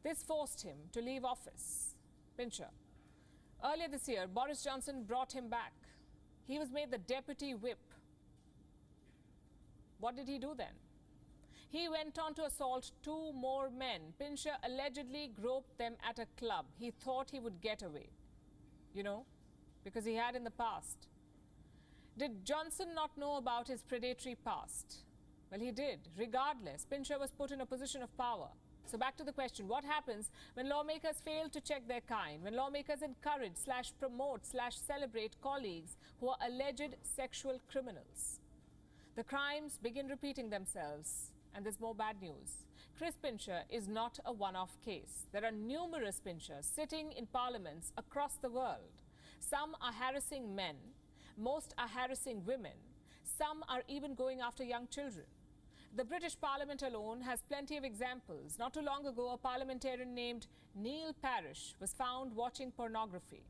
This forced him to leave office. Pincher. Earlier this year, Boris Johnson brought him back. He was made the deputy whip. What did he do then? He went on to assault 2 more men. Pincher allegedly groped them at a club. He thought he would get away, because he had in the past. Did Johnson not know about his predatory past? Well, he did. Regardless, Pincher was put in a position of power. So back to the question, what happens when lawmakers fail to check their kind, when lawmakers encourage / promote / celebrate colleagues who are alleged sexual criminals? The crimes begin repeating themselves. And there's more bad news. Chris Pincher is not a one-off case. There are numerous Pinchers sitting in parliaments across the world. Some are harassing men. Most are harassing women. Some are even going after young children. The British Parliament alone has plenty of examples. Not too long ago, a parliamentarian named Neil Parish was found watching pornography.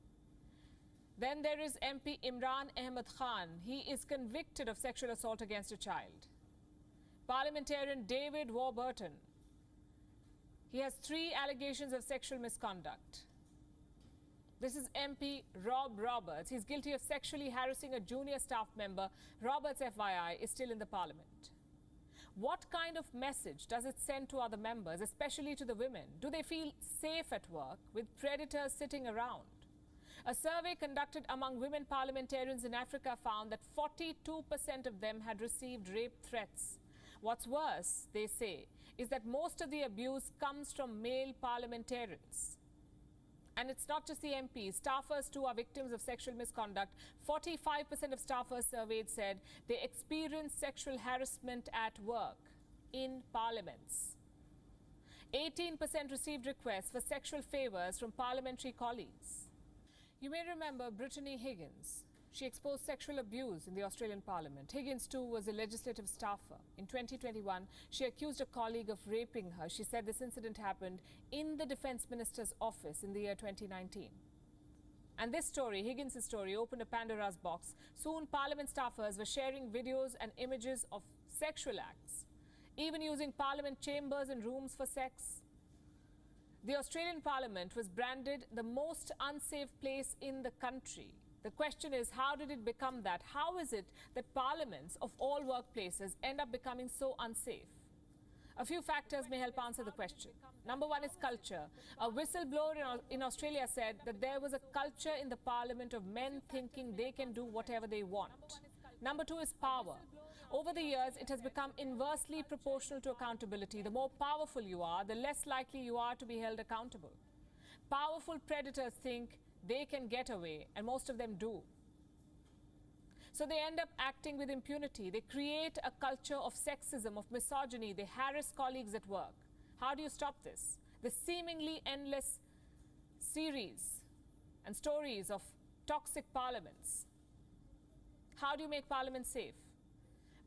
Then there is MP Imran Ahmed Khan. He is convicted of sexual assault against a child. Parliamentarian David Warburton. He has 3 allegations of sexual misconduct. This is MP Rob Roberts. He's guilty of sexually harassing a junior staff member. Roberts, FYI, is still in the Parliament. What kind of message does it send to other members, especially to the women? Do they feel safe at work with predators sitting around? A survey conducted among women parliamentarians in Africa found that 42% of them had received rape threats. What's worse, they say, is that most of the abuse comes from male parliamentarians. And it's not just the MPs. Staffers too are victims of sexual misconduct. 45% of staffers surveyed said they experience sexual harassment at work in parliaments. 18% received requests for sexual favors from parliamentary colleagues. You may remember Brittany Higgins. She exposed sexual abuse in the Australian Parliament. Higgins, too, was a legislative staffer. In 2021, she accused a colleague of raping her. She said this incident happened in the Defence Minister's office in the year 2019. And this story, Higgins' story, opened a Pandora's box. Soon, Parliament staffers were sharing videos and images of sexual acts, even using Parliament chambers and rooms for sex. The Australian Parliament was branded the most unsafe place in the country. The question is, how did it become that? How is it that parliaments of all workplaces end up becoming so unsafe? A few factors may help answer the question. Number 1 is culture. A whistleblower in Australia said that there was a culture in the parliament of men thinking they can do whatever they want. Number 2 is power. Over the years, it has become inversely proportional to accountability. The more powerful you are, the less likely you are to be held accountable. Powerful predators think they can get away, and most of them do. So they end up acting with impunity. They create a culture of sexism, of misogyny. They harass colleagues at work. How do you stop this? The seemingly endless series and stories of toxic parliaments. How do you make parliament safe?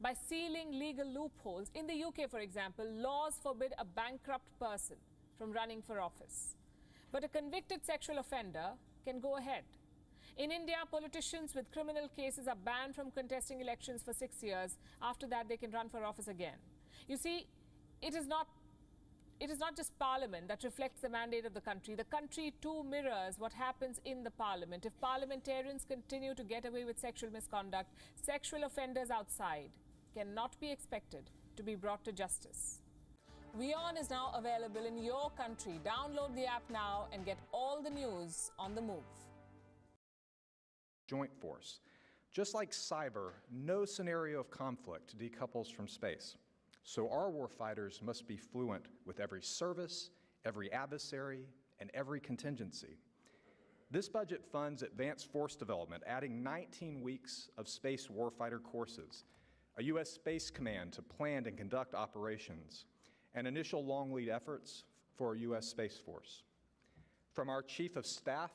By sealing legal loopholes. In the UK, for example, laws forbid a bankrupt person from running for office. But a convicted sexual offender can go ahead. In India, politicians with criminal cases are banned from contesting elections for 6 years. After that, they can run for office again. You see, it is not just Parliament that reflects the mandate of the country. The country too mirrors what happens in the Parliament. If parliamentarians continue to get away with sexual misconduct, sexual offenders outside cannot be expected to be brought to justice. WION is now available in your country. Download the app now and get all the news on the move. Joint force. Just like cyber, no scenario of conflict decouples from space. So our warfighters must be fluent with every service, every adversary, and every contingency. This budget funds advanced force development, adding 19 weeks of space warfighter courses, a U.S. Space Command to plan and conduct operations, and initial long lead efforts for a U.S. Space Force. From our Chief of Staff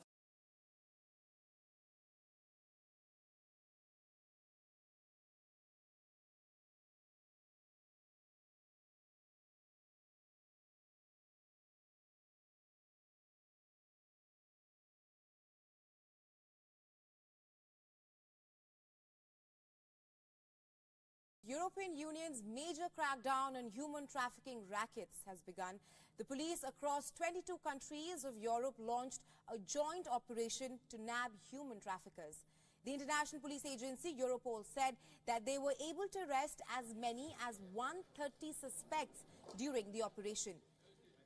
European Union's major crackdown on human trafficking rackets has begun. The police across 22 countries of Europe launched a joint operation to nab human traffickers. The International Police Agency, Europol, said that they were able to arrest as many as 130 suspects during the operation.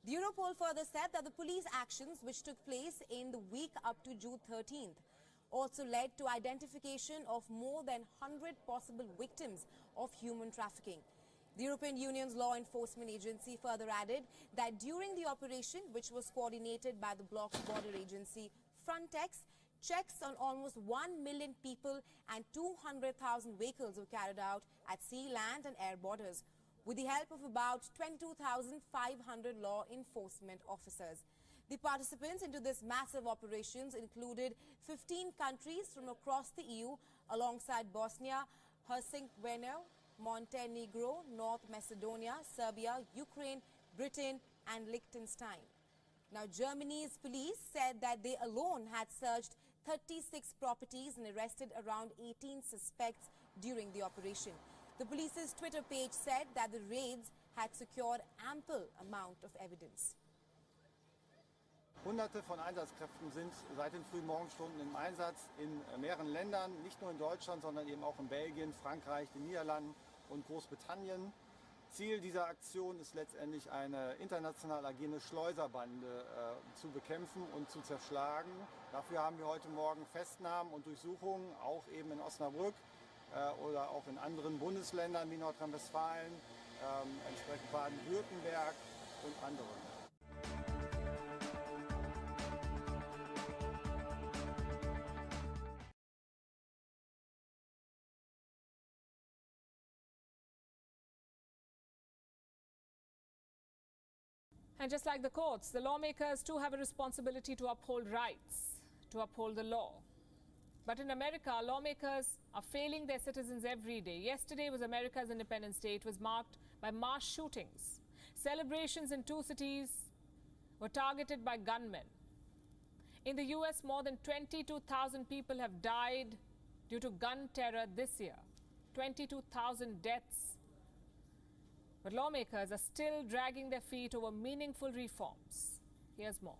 The Europol further said that the police actions, which took place in the week up to June 13th, also led to identification of more than 100 possible victims of human trafficking. The European Union's law enforcement agency further added that during the operation, which was coordinated by the bloc's border agency Frontex, checks on almost 1 million people and 200,000 vehicles were carried out at sea, land and air borders, with the help of about 22,500 law enforcement officers. The participants into this massive operations included 15 countries from across the EU, alongside Bosnia, Herzegovina, Montenegro, North Macedonia, Serbia, Ukraine, Britain and Liechtenstein. Now, Germany's police said that they alone had searched 36 properties and arrested around 18 suspects during the operation. The police's Twitter page said that the raids had secured ample amount of evidence. Hunderte von Einsatzkräften sind seit den frühen Morgenstunden im Einsatz in mehreren Ländern, nicht nur in Deutschland, sondern eben auch in Belgien, Frankreich, den Niederlanden und Großbritannien. Ziel dieser Aktion ist letztendlich eine international agierende Schleuserbande zu bekämpfen und zu zerschlagen. Dafür haben wir heute Morgen Festnahmen und Durchsuchungen, auch eben in Osnabrück oder auch in anderen Bundesländern wie Nordrhein-Westfalen, entsprechend Baden-Württemberg und anderen. And just like the courts, the lawmakers too have a responsibility to uphold rights, to uphold the law. But in America, lawmakers are failing their citizens every day. Yesterday was America's Independence Day. It was marked by mass shootings. Celebrations in 2 cities were targeted by gunmen. In the US, more than 22,000 people have died due to gun terror this year. 22,000 deaths. But lawmakers are still dragging their feet over meaningful reforms. Here's more.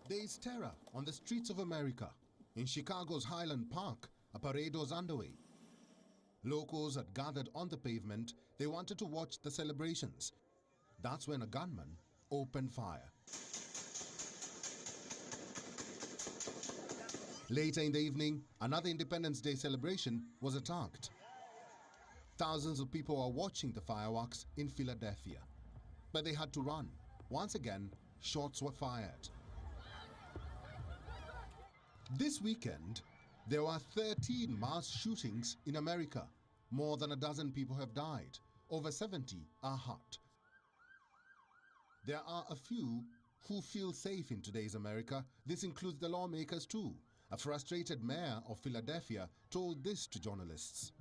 There is terror on the streets of America. In Chicago's Highland Park, a parade was underway. Locals had gathered on the pavement. They wanted to watch the celebrations. That's when a gunman opened fire. Later in the evening, another Independence Day celebration was attacked. Thousands of people were watching the fireworks in Philadelphia, but they had to run. Once again, shots were fired. This weekend, there were 13 mass shootings in America. More than a dozen people have died. Over 70 are hurt. There are a few who feel safe in today's America. This includes the lawmakers too. A frustrated mayor of Philadelphia told this to journalists.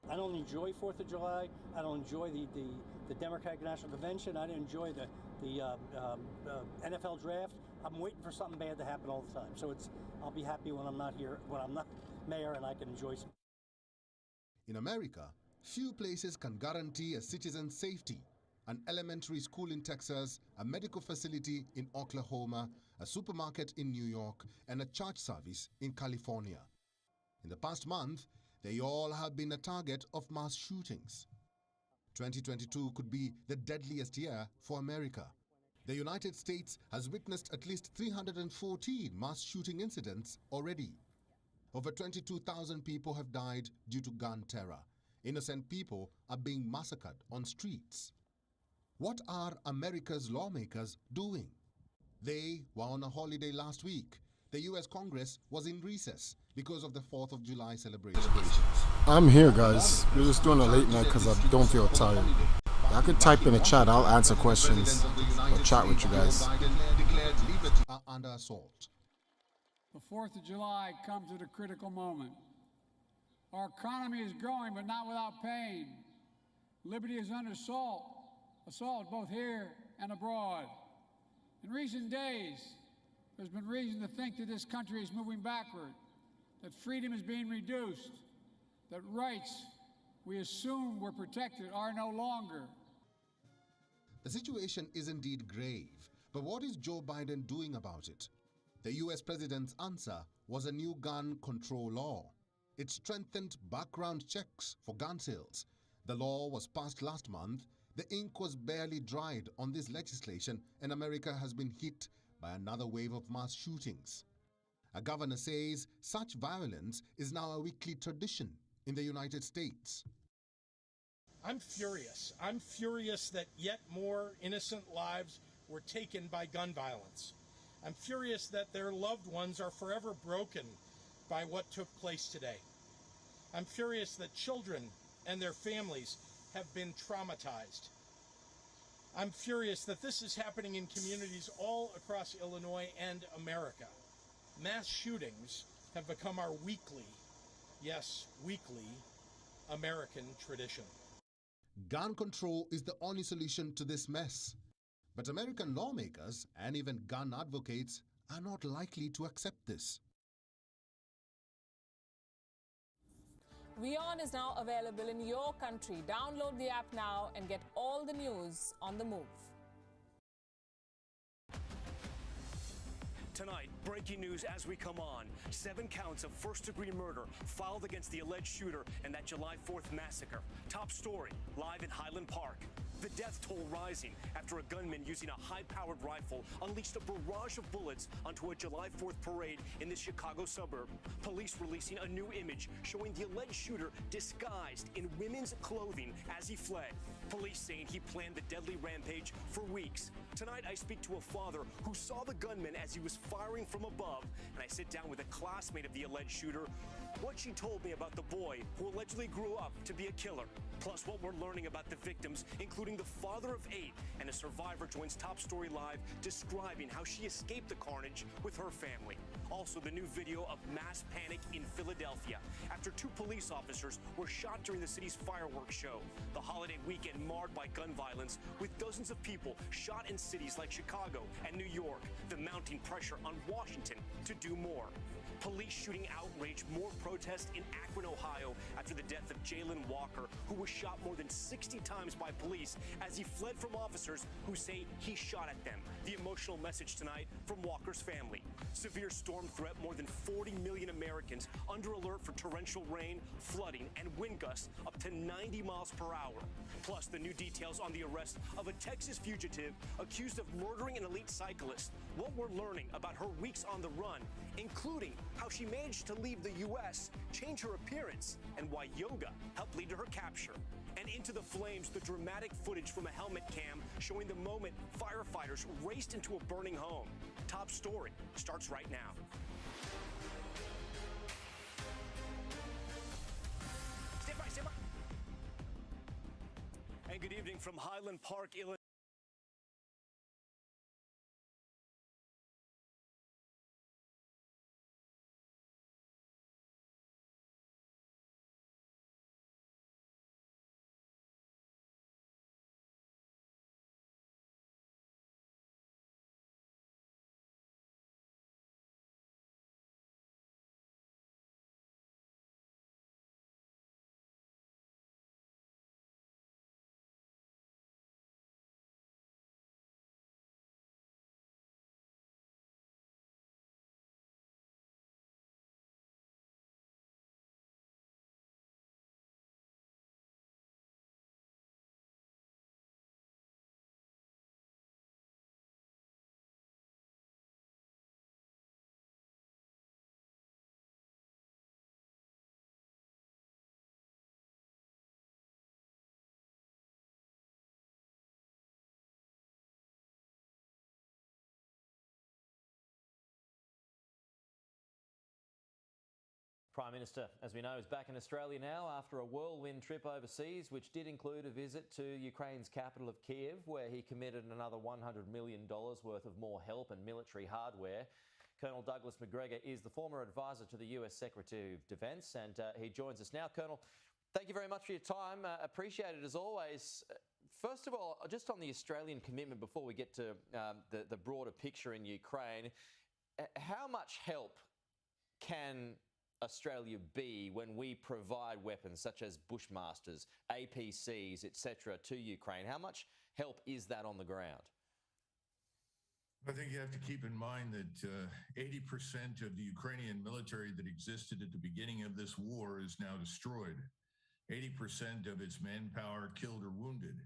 I don't enjoy 4th of July. I don't enjoy the Democratic National Convention. I didn't enjoy the NFL draft. I'm waiting for something bad to happen all the time. So I'll be happy when I'm not here, when I'm not mayor, and I can enjoy some. In America, few places can guarantee a citizen's safety. An elementary school in Texas, a medical facility in Oklahoma, a supermarket in New York, and a church service in California. In the past month, they all have been a target of mass shootings. 2022 could be the deadliest year for America. The United States has witnessed at least 314 mass shooting incidents already. Over 22,000 people have died due to gun terror. Innocent people are being massacred on streets. What are America's lawmakers doing? They were on a holiday last week. The U.S. Congress was in recess because of the 4th of July celebrations. I'm here, guys. We're just doing a late night because I don't feel tired. I could type in a chat. I'll answer questions or chat with you guys. Are under assault. The 4th of July comes at a critical moment. Our economy is growing, but not without pain. Liberty is under assault both here and abroad. In recent days, there's been reason to think that this country is moving backward, that freedom is being reduced, that rights we assumed were protected are no longer. The situation is indeed grave, but what is Joe Biden doing about it? The US president's answer was a new gun control law. It strengthened background checks for gun sales. The law was passed last month. The ink was barely dried on this legislation, and America has been hit by another wave of mass shootings. A governor says such violence is now a weekly tradition in the United States. I'm furious. I'm furious that yet more innocent lives were taken by gun violence. I'm furious that their loved ones are forever broken by what took place today. I'm furious that children and their families have been traumatized. I'm furious that this is happening in communities all across Illinois and America. Mass shootings have become our weekly, yes, weekly, American tradition. Gun control is the only solution to this mess. But American lawmakers and even gun advocates are not likely to accept this. WION is now available in your country. Download the app now and get all the news on the move. Tonight, breaking news as we come on. 7 counts of first-degree murder filed against the alleged shooter in that July 4th massacre. Top story, live in Highland Park. The death toll rising after a gunman using a high-powered rifle unleashed a barrage of bullets onto a July 4th parade in this Chicago suburb. Police releasing a new image showing the alleged shooter disguised in women's clothing as he fled. Police saying he planned the deadly rampage for weeks. Tonight, I speak to a father who saw the gunman as he was firing from above, and I sit down with a classmate of the alleged shooter. What she told me about the boy who allegedly grew up to be a killer. Plus what we're learning about the victims, including the father of 8, and a survivor joins Top Story Live describing how she escaped the carnage with her family. Also, the new video of mass panic in Philadelphia after 2 police officers were shot during the city's fireworks show. The holiday weekend marred by gun violence, with dozens of people shot in cities like Chicago and New York. The mounting pressure on Washington to do more. Police shooting outrage, more protests in Akron, Ohio after the death of Jalen Walker, who was shot more than 60 times by police as he fled from officers who say he shot at them. The emotional message tonight from Walker's family. Severe storm threat, more than 40 million Americans under alert for torrential rain, flooding, and wind gusts up to 90 miles per hour. Plus, the new details on the arrest of a Texas fugitive accused of murdering an elite cyclist. What we're learning about her weeks on the run, including how she managed to leave the U.S., change her appearance, and why yoga helped lead to her capture. And into the flames, the dramatic footage from a helmet cam showing the moment firefighters raced into a burning home. Top Story starts right now. Stand by, stand by. And good evening from Highland Park, Illinois. Prime Minister, as we know, is back in Australia now after a whirlwind trip overseas, which did include a visit to Ukraine's capital of Kiev, where he committed another $100 million worth of more help and military hardware. Colonel Douglas Macgregor is the former advisor to the US Secretary of Defence, and he joins us now. Colonel, thank you very much for your time. Appreciate it as always. First of all, just on the Australian commitment, before we get to the broader picture in Ukraine, how much help can Australia be when we provide weapons such as Bushmasters, APCs, etc. to Ukraine? How much help is that on the ground? I think you have to keep in mind that 80% of the Ukrainian military that existed at the beginning of this war is now destroyed. 80% of its manpower killed or wounded.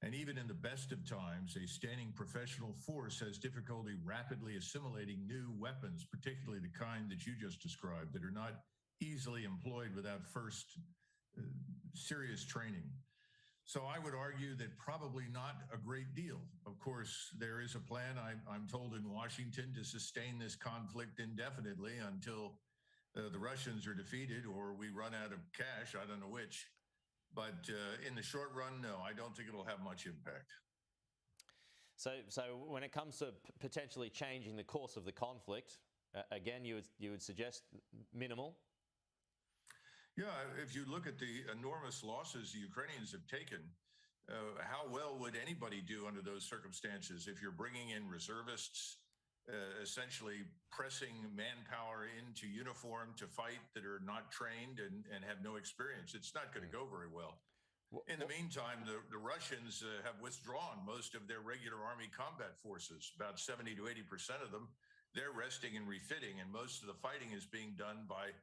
And even in the best of times, a standing professional force has difficulty rapidly assimilating new weapons, particularly the kind that you just described, that are not easily employed without first serious training. So I would argue that probably not a great deal. Of course, there is a plan, I'm told, in Washington to sustain this conflict indefinitely until the Russians are defeated or we run out of cash. I don't know which. But in the short run, no, I don't think it'll have much impact. So when it comes to potentially changing the course of the conflict, again, you would suggest minimal? Yeah, if you look at the enormous losses the Ukrainians have taken, how well would anybody do under those circumstances if you're bringing in reservists, essentially pressing manpower into uniform to fight that are not trained and have no experience? It's not going to go very well. In the meantime, the Russians have withdrawn most of their regular army combat forces, about 70 to 80% of them. They're resting and refitting, and most of the fighting is being done by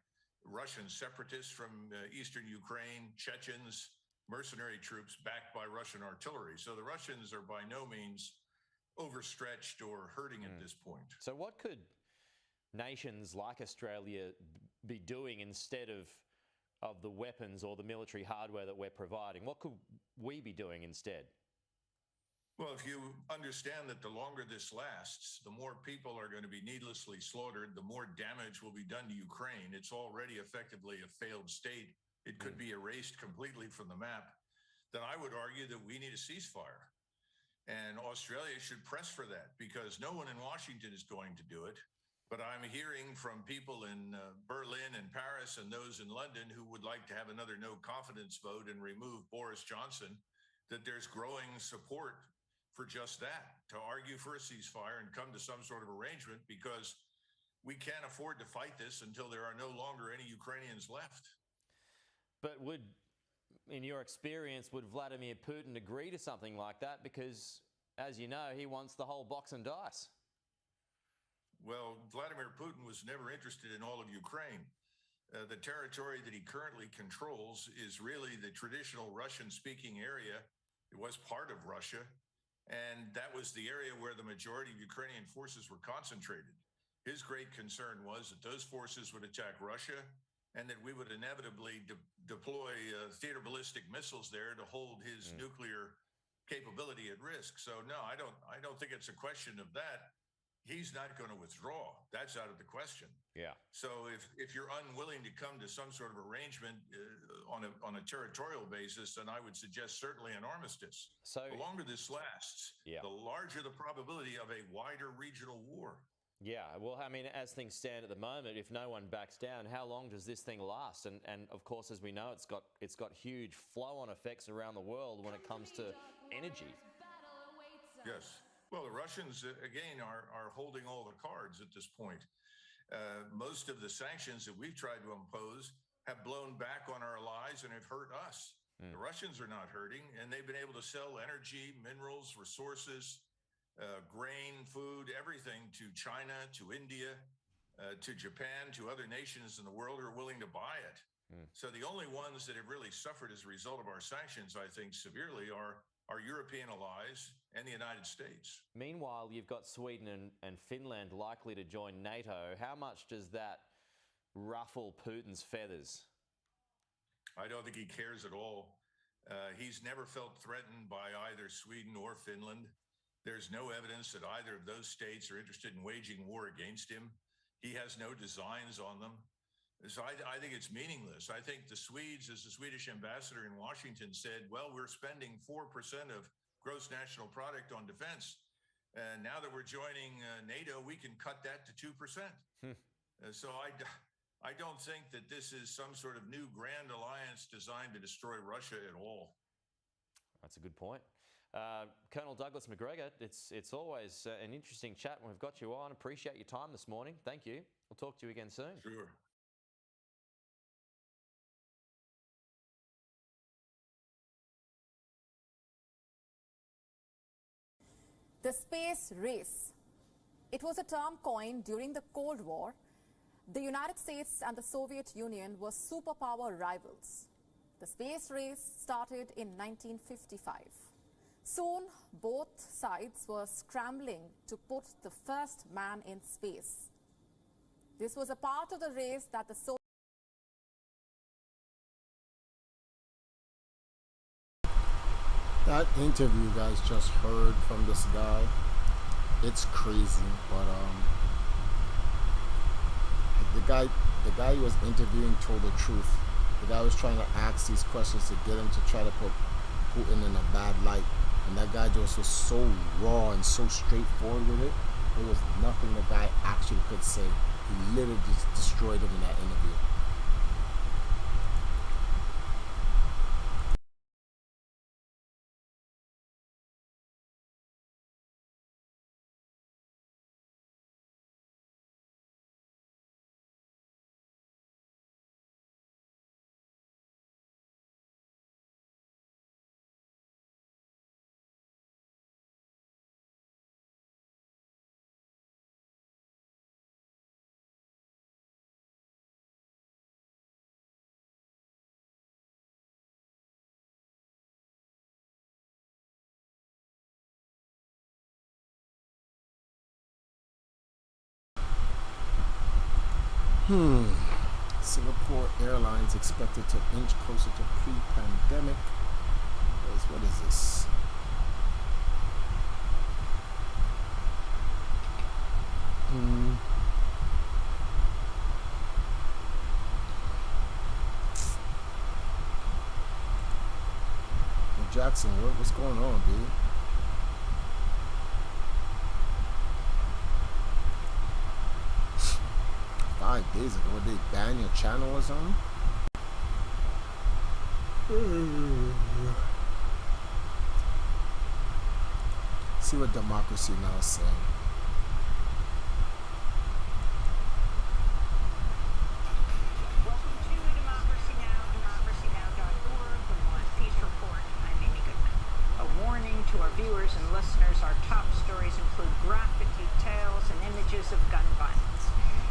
Russian separatists from eastern Ukraine, Chechens, mercenary troops backed by Russian artillery. So the Russians are by no means overstretched or hurting at this point. So what could nations like Australia be doing instead of the weapons or the military hardware that we're providing? What could we be doing instead? Well, if you understand that the longer this lasts, the more people are going to be needlessly slaughtered, the more damage will be done to Ukraine. It's already effectively a failed state. It could be erased completely from the map. Then I would argue that we need a ceasefire. And Australia should press for that because no one in Washington is going to do it. But I'm hearing from people in Berlin and Paris and those in London who would like to have another no confidence vote and remove Boris Johnson, that there's growing support for just that, to argue for a ceasefire and come to some sort of arrangement, because we can't afford to fight this until there are no longer any Ukrainians left. But in your experience, would Vladimir Putin agree to something like that? Because, as you know, he wants the whole box and dice. Well, Vladimir Putin was never interested in all of Ukraine. The territory that he currently controls is really the traditional Russian-speaking area. It was part of Russia. And that was the area where the majority of Ukrainian forces were concentrated. His great concern was that those forces would attack Russia and that we would inevitably deploy theater ballistic missiles there to hold his nuclear capability at risk. So no, I don't think it's a question of that. He's not going to withdraw. That's out of the question. Yeah. So if you're unwilling to come to some sort of arrangement on a territorial basis, then I would suggest certainly an armistice. So the longer this lasts, the larger the probability of a wider regional war. Yeah, well, I mean, as things stand at the moment, if no one backs down, how long does this thing last? And of course, as we know, it's got huge flow-on effects around the world when it comes to energy. Yes. Well, the Russians, again, are holding all the cards at this point. Most of the sanctions that we've tried to impose have blown back on our allies and have hurt us. The Russians are not hurting, and they've been able to sell energy, minerals, resources, grain, food, everything to China, to India, to Japan, to other nations in the world who are willing to buy it. So the only ones that have really suffered as a result of our sanctions, I think, severely are our European allies and the United States. Meanwhile, you've got Sweden and Finland likely to join NATO. How much does that ruffle Putin's feathers? I don't think he cares at all. He's never felt threatened by either Sweden or Finland. There's no evidence that either of those states are interested in waging war against him. He has no designs on them. So I think it's meaningless. I think the Swedes, as the Swedish ambassador in Washington said, well, we're spending 4% of gross national product on defense. And now that we're joining NATO, we can cut that to 2%. So I don't think that this is some sort of new grand alliance designed to destroy Russia at all. That's a good point. Colonel Douglas Macgregor, it's always an interesting chat when we've got you on. Appreciate your time this morning. Thank you. We'll talk to you again soon. Sure. The space race. It was a term coined during the Cold War. The United States and the Soviet Union were superpower rivals. The space race started in 1955. Soon, both sides were scrambling to put the first man in space. This was a part of the race that the Soviet That interview you guys just heard from this guy, it's crazy, but the guy he was interviewing told the truth. The guy was trying to ask these questions to get him to try to put Putin in a bad light, and that guy just was so raw and so straightforward with it. There was nothing the guy actually could say. He literally just destroyed him in that interview. Singapore Airlines expected to inch closer to pre-pandemic. What is this? Jackson, what's going on, dude? Days ago, would they ban your channel or something? See what Democracy Now! Is saying. Welcome to Democracy Now!, democracynow.org, the War and Peace Report. I'm Amy Goodman. A warning to our viewers and listeners, our top stories include graphic details and images of gun violence.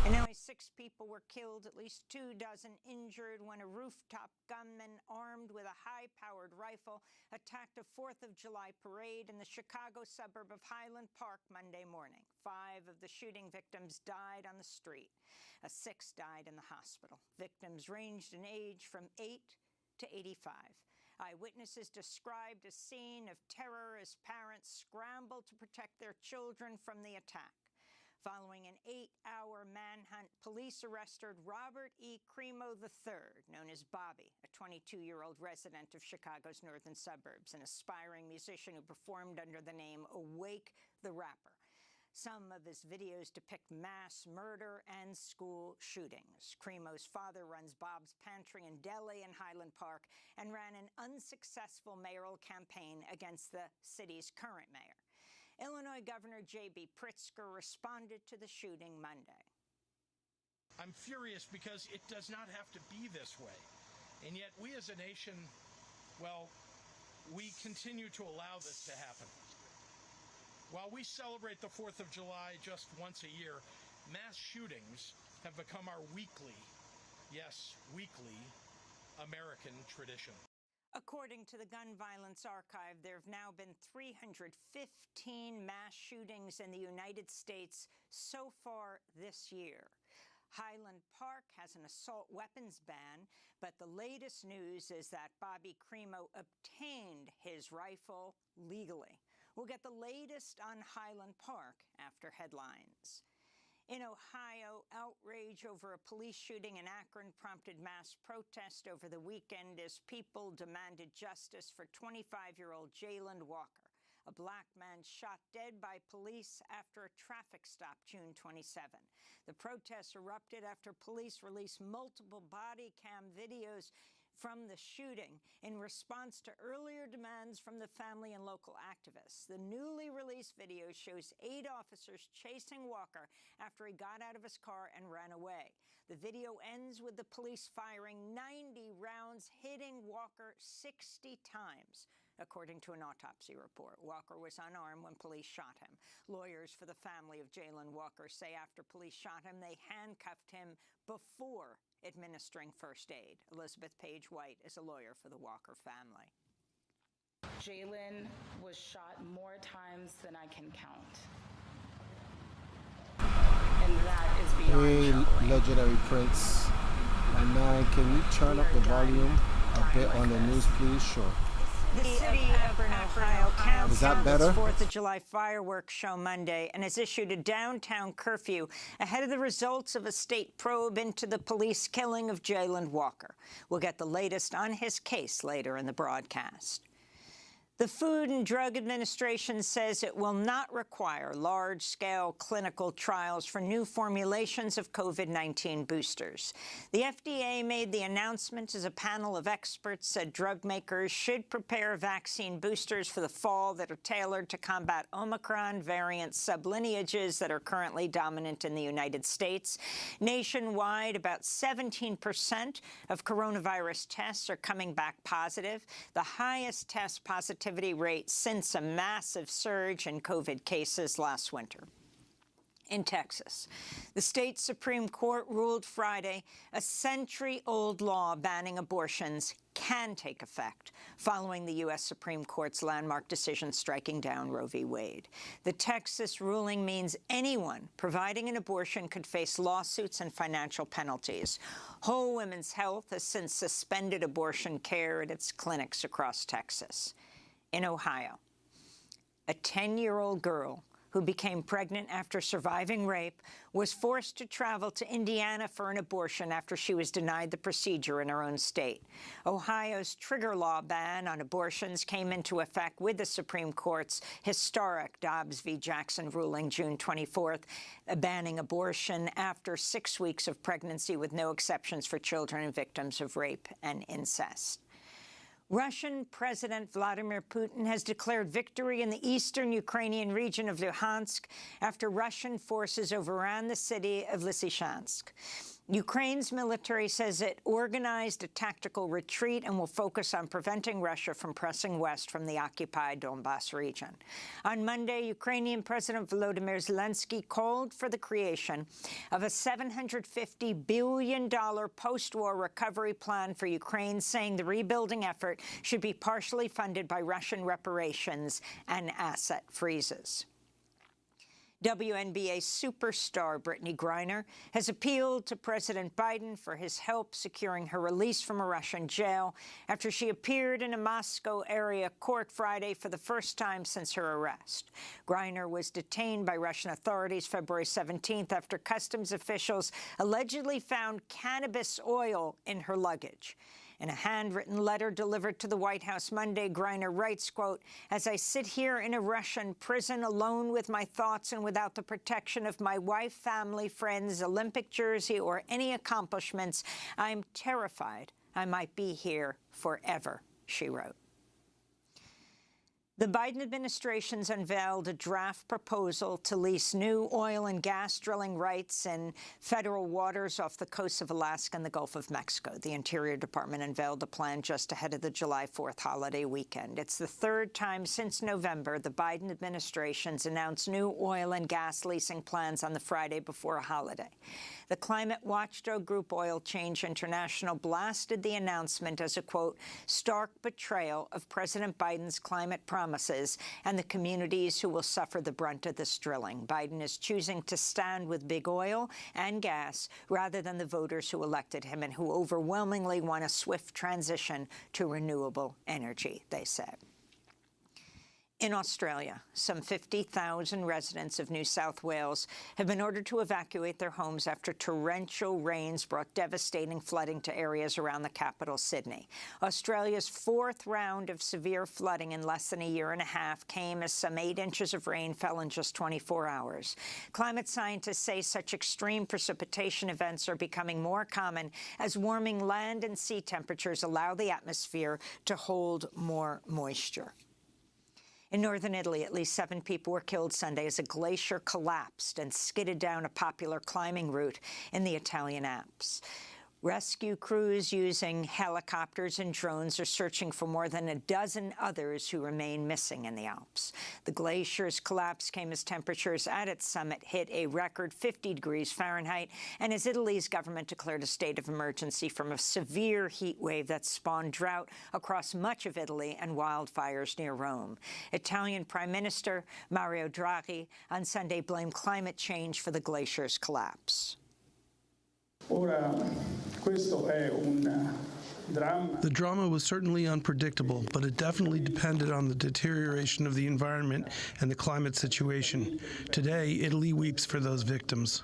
And anyway, 6 people were killed, at least 2 dozen injured when a rooftop gunman armed with a high-powered rifle attacked a 4th of July parade in the Chicago suburb of Highland Park Monday morning. 5 of the shooting victims died on the street. 6 died in the hospital. Victims ranged in age from 8 to 85. Eyewitnesses described a scene of terror as parents scrambled to protect their children from the attack. Following an 8-hour manhunt, police arrested Robert E. Cremo III, known as Bobby, a 22-year-old resident of Chicago's northern suburbs, an aspiring musician who performed under the name Awake the Rapper. Some of his videos depict mass murder and school shootings. Cremo's father runs Bob's Pantry and Deli in Highland Park and ran an unsuccessful mayoral campaign against the city's current mayor. Illinois Governor J.B. Pritzker responded to the shooting Monday. I'm furious because it does not have to be this way. And yet we as a nation, well, we continue to allow this to happen. While we celebrate the 4th of July just once a year, mass shootings have become our weekly, yes, weekly, American tradition. According to the Gun Violence Archive, there have now been 315 mass shootings in the United States so far this year. Highland Park has an assault weapons ban, but the latest news is that Bobby Cremo obtained his rifle legally. We'll get the latest on Highland Park after headlines. In Ohio, outrage over a police shooting in Akron prompted mass protest over the weekend as people demanded justice for 25-year-old Jayland Walker, a black man shot dead by police after a traffic stop June 27. The protests erupted after police released multiple body cam videos from the shooting in response to earlier demands from the family and local activists. The newly released video shows 8 officers chasing Walker after he got out of his car and ran away. The video ends with the police firing 90 rounds, hitting Walker 60 times. According to an autopsy report, Walker was unarmed when police shot him. Lawyers for the family of Jayland Walker say after police shot him, they handcuffed him before administering first aid. Elizabeth Page White is a lawyer for the Walker family. Jayland was shot more times than I can count. And that is beyond troubling. Legendary Prince. And now, can you turn up the volume a bit on the news, please? Sure. The city of Akron, Ohio, Is that better? its 4th of July fireworks show Monday and has issued a downtown curfew ahead of the results of a state probe into the police killing of Jayland Walker. We'll get the latest on his case later in the broadcast. The Food and Drug Administration says it will not require large-scale clinical trials for new formulations of COVID-19 boosters. The FDA made the announcement as a panel of experts said drug makers should prepare vaccine boosters for the fall that are tailored to combat Omicron variant sublineages that are currently dominant in the United States. Nationwide, about 17% of coronavirus tests are coming back positive, the highest test positivity rate since a massive surge in COVID cases last winter. In Texas, the state Supreme Court ruled Friday a century-old law banning abortions can take effect following the U.S. Supreme Court's landmark decision striking down Roe v. Wade. The Texas ruling means anyone providing an abortion could face lawsuits and financial penalties. Whole Women's Health has since suspended abortion care at its clinics across Texas. In Ohio, a 10-year-old girl who became pregnant after surviving rape was forced to travel to Indiana for an abortion after she was denied the procedure in her own state. Ohio's trigger law ban on abortions came into effect with the Supreme Court's historic Dobbs v. Jackson ruling June 24th, banning abortion after 6 weeks of pregnancy with no exceptions for children and victims of rape and incest. Russian President Vladimir Putin has declared victory in the eastern Ukrainian region of Luhansk after Russian forces overran the city of Lysychansk. Ukraine's military says it organized a tactical retreat and will focus on preventing Russia from pressing west from the occupied Donbas region. On Monday, Ukrainian President Volodymyr Zelensky called for the creation of a $750 billion post-war recovery plan for Ukraine, saying the rebuilding effort should be partially funded by Russian reparations and asset freezes. WNBA superstar Brittany Griner has appealed to President Biden for his help securing her release from a Russian jail after she appeared in a Moscow area court Friday for the first time since her arrest. Griner was detained by Russian authorities February 17th after customs officials allegedly found cannabis oil in her luggage. In a handwritten letter delivered to the White House Monday, Griner writes, quote, "As I sit here in a Russian prison alone with my thoughts and without the protection of my wife, family, friends, Olympic jersey, or any accomplishments, I'm terrified I might be here forever," she wrote. The Biden administration's unveiled a draft proposal to lease new oil and gas drilling rights in federal waters off the coasts of Alaska and the Gulf of Mexico. The Interior Department unveiled a plan just ahead of the July 4th holiday weekend. It's the third time since November the Biden administration's announced new oil and gas leasing plans on the Friday before a holiday. The climate watchdog group Oil Change International blasted the announcement as a, quote, stark betrayal of President Biden's climate promises and the communities who will suffer the brunt of this drilling. Biden is choosing to stand with big oil and gas rather than the voters who elected him and who overwhelmingly want a swift transition to renewable energy, they said. In Australia, some 50,000 residents of New South Wales have been ordered to evacuate their homes after torrential rains brought devastating flooding to areas around the capital, Sydney. Australia's fourth round of severe flooding in less than a year and a half came as some 8 inches of rain fell in just 24 hours. Climate scientists say such extreme precipitation events are becoming more common as warming land and sea temperatures allow the atmosphere to hold more moisture. In northern Italy, at least 7 people were killed Sunday as a glacier collapsed and skidded down a popular climbing route in the Italian Alps. Rescue crews using helicopters and drones are searching for more than a dozen others who remain missing in the Alps. The glacier's collapse came as temperatures at its summit hit a record 50 degrees Fahrenheit, and as Italy's government declared a state of emergency from a severe heat wave that spawned drought across much of Italy and wildfires near Rome. Italian Prime Minister Mario Draghi on Sunday blamed climate change for the glacier's collapse. The drama was certainly unpredictable, but it definitely depended on the deterioration of the environment and the climate situation. Today, Italy weeps for those victims.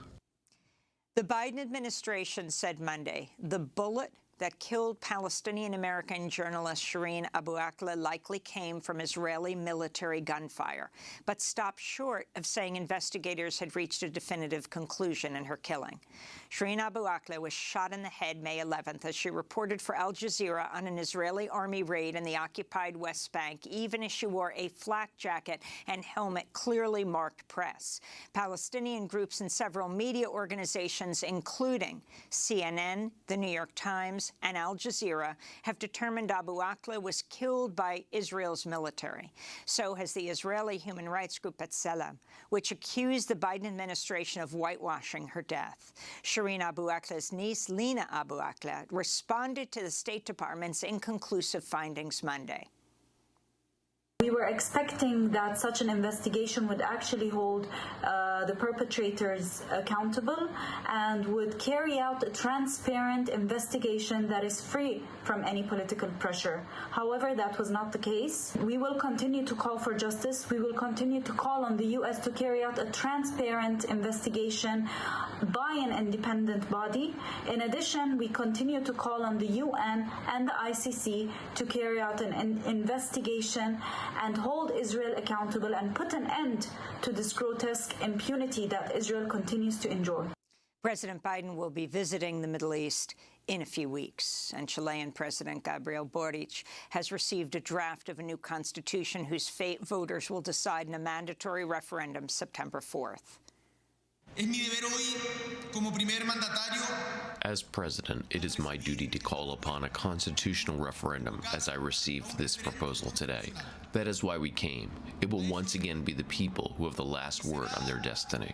The Biden administration said Monday the bullet that killed Palestinian-American journalist Shireen Abu Akleh likely came from Israeli military gunfire, but stopped short of saying investigators had reached a definitive conclusion in her killing. Shireen Abu Akleh was shot in the head May 11th as she reported for Al Jazeera on an Israeli army raid in the occupied West Bank, even as she wore a flak jacket and helmet clearly marked press. Palestinian groups and several media organizations, including CNN, The New York Times, and Al Jazeera, have determined Abu Akleh was killed by Israel's military. So has the Israeli human rights group B'Tselem, which accused the Biden administration of whitewashing her death. Shireen Abu Akleh's niece, Lina Abu Akleh, responded to the State Department's inconclusive findings Monday. We were expecting that such an investigation would actually hold the perpetrators accountable and would carry out a transparent investigation that is free from any political pressure. However, that was not the case. We will continue to call for justice. We will continue to call on the U.S. to carry out a transparent investigation by an independent body. In addition, we continue to call on the UN and the ICC to carry out an investigation and hold Israel accountable and put an end to this grotesque impunity that Israel continues to enjoy. President Biden will be visiting the Middle East in a few weeks, and Chilean President Gabriel Boric has received a draft of a new constitution whose fate voters will decide in a mandatory referendum September 4th. As president, it is my duty to call upon a constitutional referendum as I received this proposal today. That is why we came. It will once again be the people who have the last word on their destiny.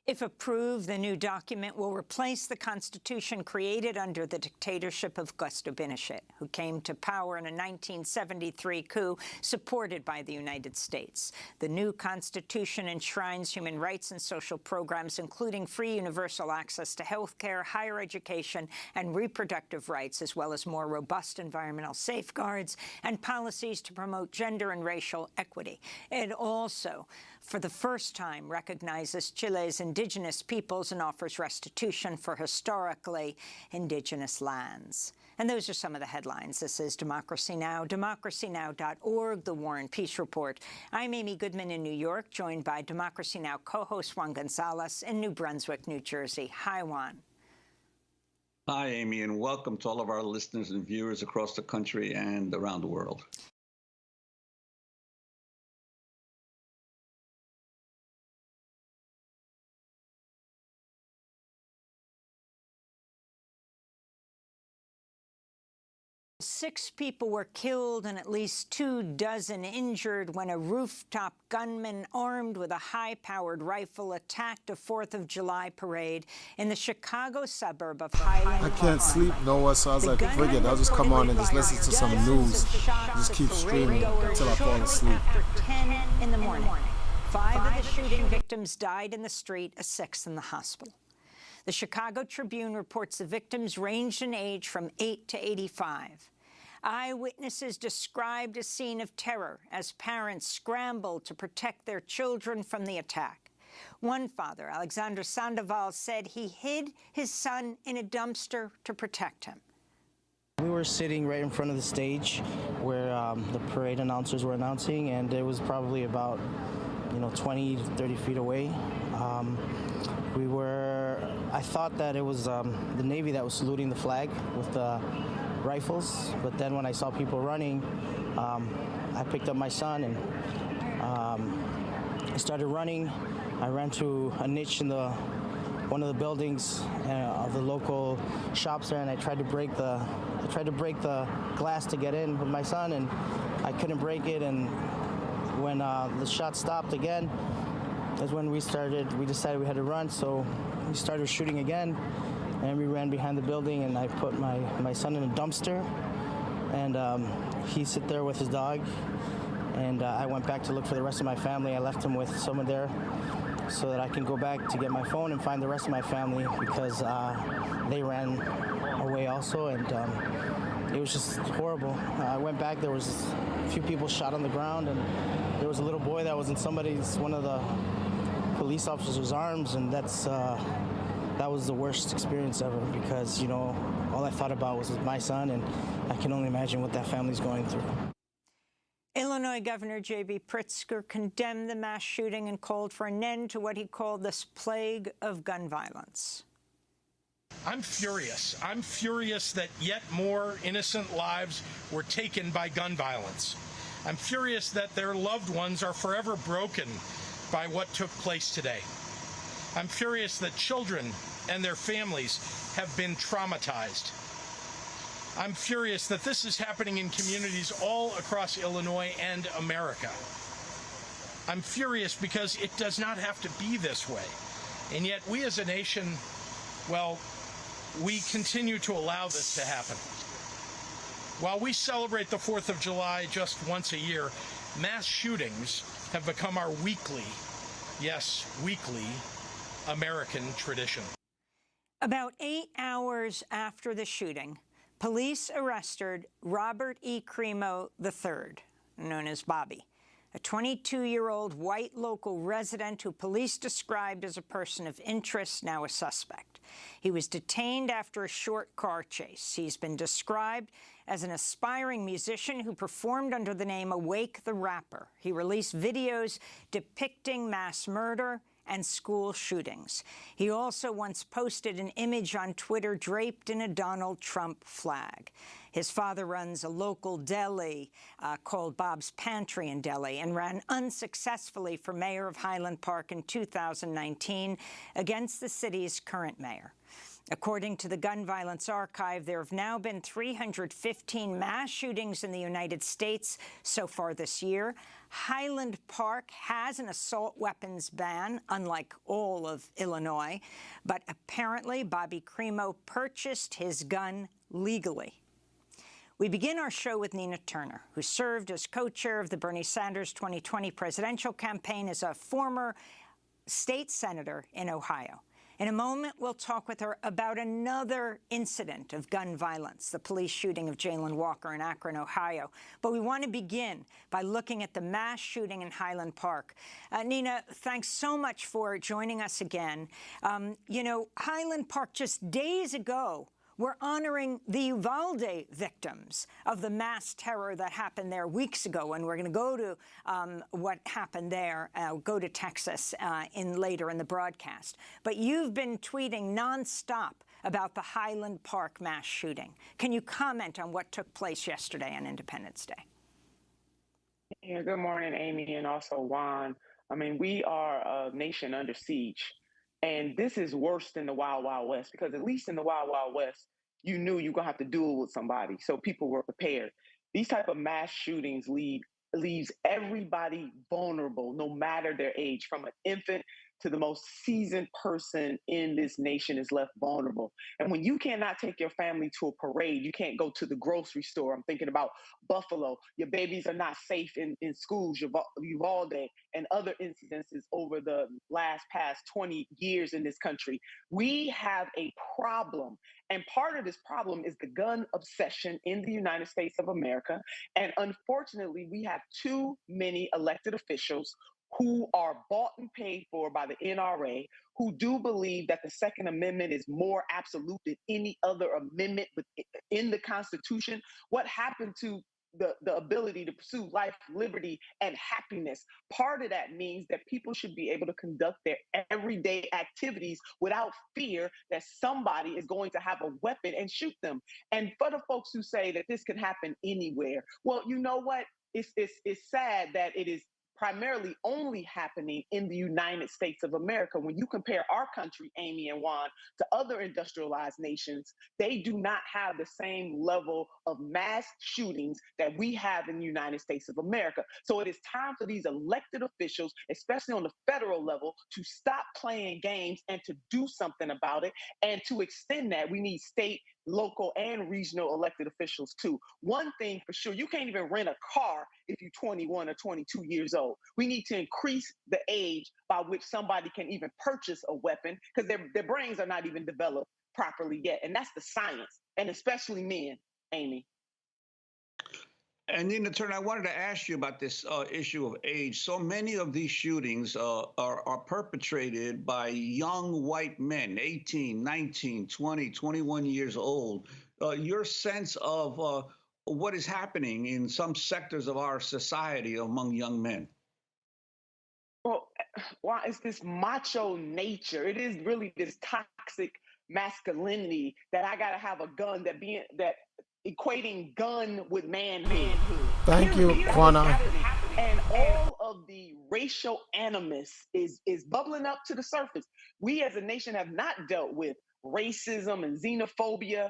If approved, the new document will replace the Constitution created under the dictatorship of Augusto Pinochet, who came to power in a 1973 coup supported by the United States. The new Constitution enshrines human rights and social programs, including free universal access to health care, higher education, and reproductive rights, as well as more robust environmental safeguards and policies to promote gender and racial equity. It also, for the first time, recognizes Chile's indigenous peoples and offers restitution for historically indigenous lands. And those are some of the headlines. This is Democracy Now!, democracynow.org, The War and Peace Report. I'm Amy Goodman in New York, joined by Democracy Now! Co-host Juan Gonzalez in New Brunswick, New Jersey. Hi, Juan. Hi, Amy, and welcome to all of our listeners and viewers across the country and around the world. Six people were killed and at least 24 injured when a rooftop gunman armed with a high-powered rifle attacked a 4th of July parade in the Chicago suburb of Highland. I can't sleep, Noah, so I was like, forget it. I'll just come on and just listen to some news. Just keep streaming until I fall asleep. After 10 in the morning, 5 of the shooting victims died in the street, a 6th in the hospital. The Chicago Tribune reports the victims ranged in age from 8 to 85. Eyewitnesses described a scene of terror as parents scrambled to protect their children from the attack. One father, Alexander Sandoval, said he hid his son in a dumpster to protect him. We were sitting right in front of the stage where the parade announcers were announcing, and it was probably about 20 to 30 feet away. I thought that it was the Navy that was saluting the flag with the rifles, but then when I saw people running, I picked up my son and I started running. I ran to a niche in one of the buildings of the local shops there, and I tried to break the glass to get in with my son, and I couldn't break it. And when the shot stopped again, is when we decided we had to run, so we started shooting again, and we ran behind the building, and I put my son in a dumpster, and he sit there with his dog, and I went back to look for the rest of my family. I left him with someone there so that I can go back to get my phone and find the rest of my family, because they ran away also, and it was just horrible. I went back, there was a few people shot on the ground, and there was a little boy that was in one of the police officers' arms, and that was the worst experience ever, because all I thought about was my son, and I can only imagine what that family's going through. Illinois Governor J.B. Pritzker condemned the mass shooting and called for an end to what he called this plague of gun violence. I'm furious. I'm furious that yet more innocent lives were taken by gun violence. I'm furious that their loved ones are forever broken by what took place today. I'm furious that children and their families have been traumatized. I'm furious that this is happening in communities all across Illinois and America. I'm furious because it does not have to be this way. And yet we as a nation, well, we continue to allow this to happen. While we celebrate the 4th of July just once a year, mass shootings have become our weekly, yes, weekly, American tradition. About 8 hours after the shooting, police arrested Robert E. Crimo III, known as Bobby, a 22-year-old white local resident who police described as a person of interest, now a suspect. He was detained after a short car chase. He's been described as an aspiring musician who performed under the name Awake the Rapper. He released videos depicting mass murder and school shootings. He also once posted an image on Twitter draped in a Donald Trump flag. His father runs a local deli called Bob's Pantry in Delhi and ran unsuccessfully for mayor of Highland Park in 2019 against the city's current mayor. According to the Gun Violence Archive, there have now been 315 mass shootings in the United States so far this year. Highland Park has an assault weapons ban, unlike all of Illinois, but apparently Bobby Crimo purchased his gun legally. We begin our show with Nina Turner, who served as co-chair of the Bernie Sanders 2020 presidential campaign as a former state senator in Ohio. In a moment, we'll talk with her about another incident of gun violence, the police shooting of Jaylen Walker in Akron, Ohio. But we want to begin by looking at the mass shooting in Highland Park. Nina, thanks so much for joining us again. Highland Park, just days ago, we're honoring the Uvalde victims of the mass terror that happened there weeks ago, and we're going to go to what happened there, go to Texas later in the broadcast. But you've been tweeting nonstop about the Highland Park mass shooting. Can you comment on what took place yesterday on Independence Day? Yeah, good morning, Amy, and also Juan. I mean, we are a nation under siege. And this is worse than the Wild Wild West, because at least in the Wild Wild West, you knew you were going to have to duel with somebody. So people were prepared. These type of mass shootings leaves everybody vulnerable, no matter their age, from an infant to the most seasoned person in this nation is left vulnerable. And when you cannot take your family to a parade, you can't go to the grocery store. I'm thinking about Buffalo. Your babies are not safe in schools, Uvalde, and other incidences over the past 20 years in this country. We have a problem. And part of this problem is the gun obsession in the United States of America. And unfortunately, we have too many elected officials who are bought and paid for by the NRA, who do believe that the Second Amendment is more absolute than any other amendment in the Constitution. What happened to the ability to pursue life, liberty, and happiness? Part of that means that people should be able to conduct their everyday activities without fear that somebody is going to have a weapon and shoot them. And for the folks who say that this can happen anywhere, well, you know what? It's sad that it is primarily only happening in the United States of America. When you compare our country, Amy and Juan, to other industrialized nations, they do not have the same level of mass shootings that we have in the United States of America. So it is time for these elected officials, especially on the federal level, to stop playing games and to do something about it. And to extend that, we need state, local, and regional elected officials too. One thing for sure, you can't even rent a car if you're 21 or 22 years old. We need to increase the age by which somebody can even purchase a weapon, because their brains are not even developed properly yet. And that's the science, and especially men, Amy. And Nina Turner, I wanted to ask you about this issue of age. So many of these shootings are perpetrated by young white men, 18, 19, 20, 21 years old. Your sense of what is happening in some sectors of our society among young men? Well, it's this macho nature. It is really this toxic masculinity that I gotta have a gun, that equating gun with manhood. Thank you, Juana. And all of the racial animus is bubbling up to the surface. We as a nation have not dealt with racism and xenophobia,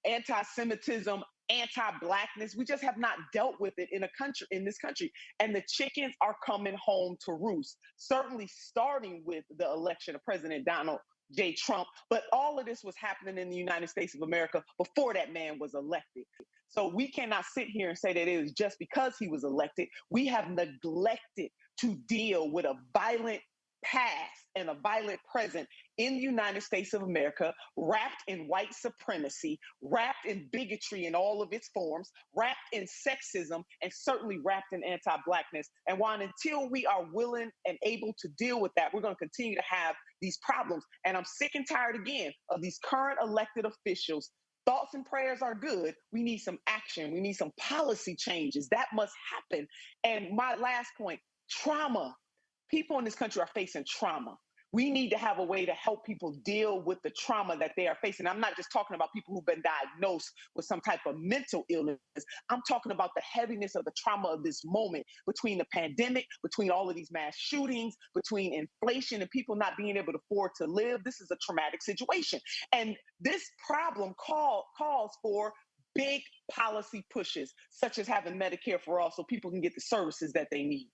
anti-Semitism, anti-Blackness. We just have not dealt with it in this country. And the chickens are coming home to roost, certainly starting with the election of President Donald J. Trump. But all of this was happening in the United States of America before that man was elected. So we cannot sit here and say that it was just because he was elected. We have neglected to deal with a violent past and a violent present in the United States of America, wrapped in white supremacy, wrapped in bigotry in all of its forms, wrapped in sexism, and certainly wrapped in anti-Blackness. And Juan, until we are willing and able to deal with that, we're going to continue to have these problems. And I'm sick and tired again of these current elected officials. Thoughts and prayers are good. We need some action. We need some policy changes. That must happen. And my last point, trauma. People in this country are facing trauma. We need to have a way to help people deal with the trauma that they are facing. I'm not just talking about people who've been diagnosed with some type of mental illness. I'm talking about the heaviness of the trauma of this moment, between the pandemic, between all of these mass shootings, between inflation and people not being able to afford to live. This is a traumatic situation. And this problem calls for big policy pushes, such as having Medicare for all so people can get the services that they need.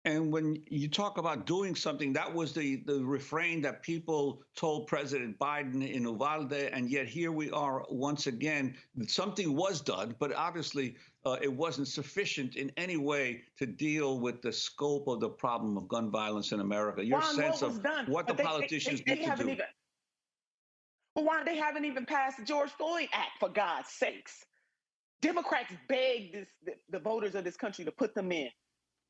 And when you talk about doing something, that was the refrain that people told President Biden in Uvalde, and yet here we are once again. Something was done, but obviously it wasn't sufficient in any way to deal with the scope of the problem of gun violence in America. Your sense of what the politicians need to do. Well, why they haven't even passed the George Floyd Act, for God's sakes? Democrats begged the voters of this country to put them in.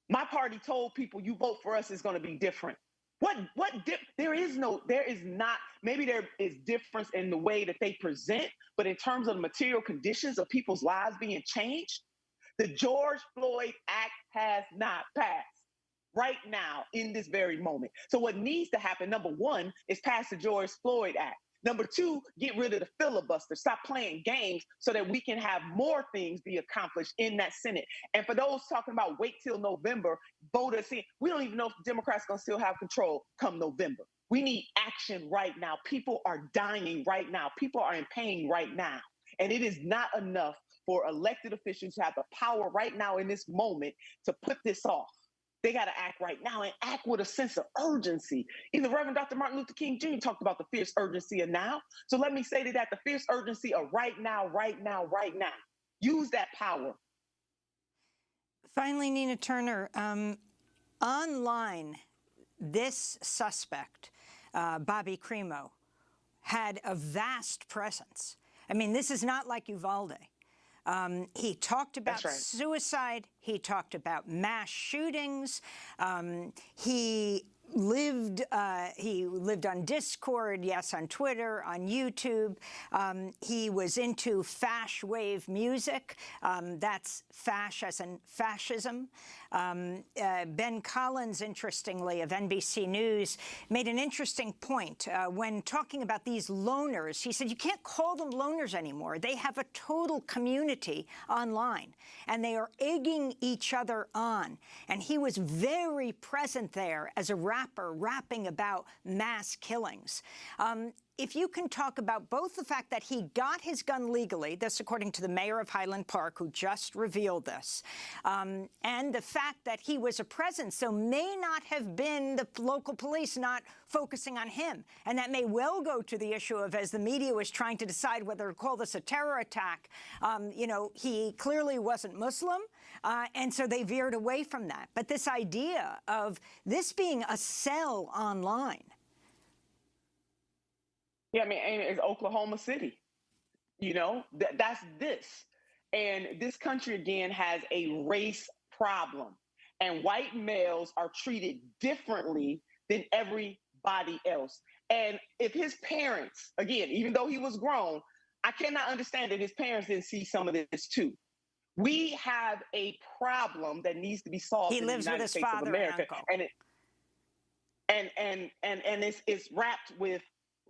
My party told people, you vote for us, is going to be different. There is not, maybe there is difference in the way that they present, but in terms of the material conditions of people's lives being changed, the George Floyd Act has not passed right now in this very moment. So what needs to happen, number one, is pass the George Floyd Act. Number two, get rid of the filibuster. Stop playing games so that we can have more things be accomplished in that Senate. And for those talking about wait till November, voters, we don't even know if the Democrats are going to still have control come November. We need action right now. People are dying right now. People are in pain right now. And it is not enough for elected officials to have the power right now in this moment to put this off. They got to act right now and act with a sense of urgency. Even Reverend Dr. Martin Luther King Jr. talked about the fierce urgency of now. So let me say to that, the fierce urgency of right now, right now, right now. Use that power. Finally, Nina Turner, online, this suspect, Bobby Crimo, had a vast presence. I mean, this is not like Uvalde. He talked about suicide. He talked about mass shootings. He lived on Discord, yes, on Twitter, on YouTube. He was into fash wave music. That's fash as in fascism. Ben Collins, interestingly, of NBC News, made an interesting point when talking about these loners. He said, you can't call them loners anymore. They have a total community online, and they are egging each other on. And he was very present there as a rapper rapping about mass killings. If you can talk about both the fact that he got his gun legally, this according to the mayor of Highland Park, who just revealed this, and the fact that he was a presence, so may not have been the local police not focusing on him. And that may well go to the issue of, as the media was trying to decide whether to call this a terror attack, you know, he clearly wasn't Muslim, and so they veered away from that. But this idea of this being a cell online. Yeah, I mean, it's Oklahoma City. You know, that's this. And this country, again, has a race problem. And white males are treated differently than everybody else. And if his parents, again, even though he was grown, I cannot understand that his parents didn't see some of this too. We have a problem that needs to be solved in the United States of America. And it's wrapped with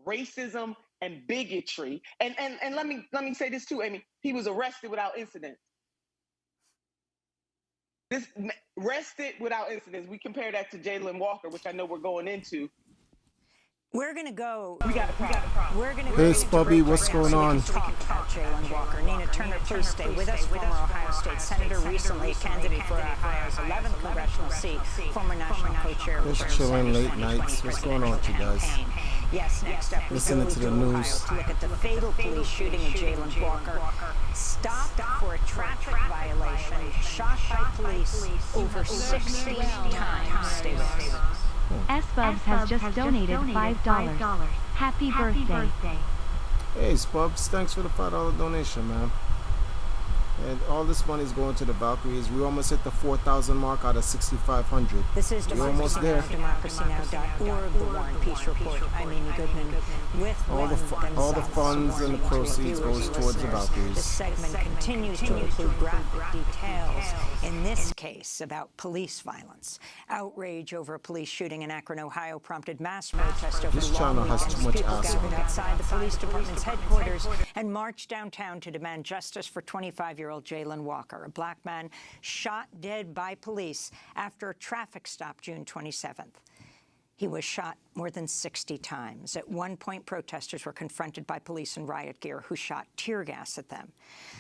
racism and bigotry. And let me say this too, Amy. He was arrested without incident. This arrested without incidents. We compare that to Jayland Walker, which I know we're going into. We're going to go. We got a problem. We're going to go. Hey, Spubby, what's going on? Talk about Jayland Walker. Nina Turner, please stay with us. Former Ohio State Senator, recently a candidate for Ohio's 11th congressional seat, former national co-chair. Just chilling late nights. What's going on with you guys? Yes, next up, listening to the news. To look at the fatal police shooting of Jayland Walker, stopped for a traffic violation, shot by police over 60 times. Stay with us. S-Bubs has just donated $5. Happy birthday. Hey, Spubs, thanks for the $5 donation, man. And all this money is going to the Valkyries. We almost hit the 4,000 mark out of 6,500. This is We're almost there. DemocracyNow.org, the War and Peace Report. I'm Amy Goodman with all the funds and the proceeds goes towards the Valkyries. This segment continues to include graphic details, in this case about police violence. Outrage over a police shooting in Akron, Ohio prompted mass protest over This the channel long has weekend. too much People ass gathered on it. outside the police department's headquarters and marched downtown to demand justice for 25-year-old Jayland Walker, a black man shot dead by police after a traffic stop June 27th. He was shot more than 60 times. At one point, protesters were confronted by police in riot gear who shot tear gas at them.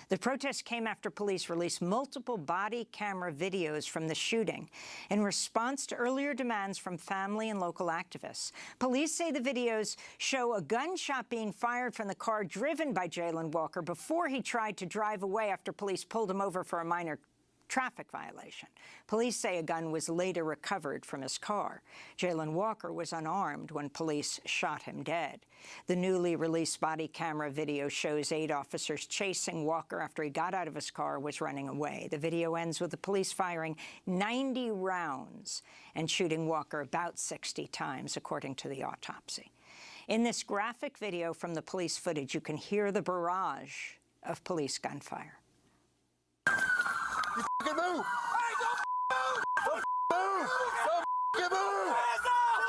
The protest came after police released multiple body camera videos from the shooting in response to earlier demands from family and local activists. Police say the videos show a gunshot being fired from the car driven by Jayland Walker before he tried to drive away after police pulled him over for a minor traffic violation. Police say a gun was later recovered from his car. Jayland Walker was unarmed when police shot him dead. The newly released body camera video shows 8 officers chasing Walker after he got out of his car and was running away. The video ends with the police firing 90 rounds and shooting Walker about 60 times, according to the autopsy. In this graphic video from the police footage, you can hear the barrage of police gunfire. You move! Hey, don't move! Don't move! Don't move!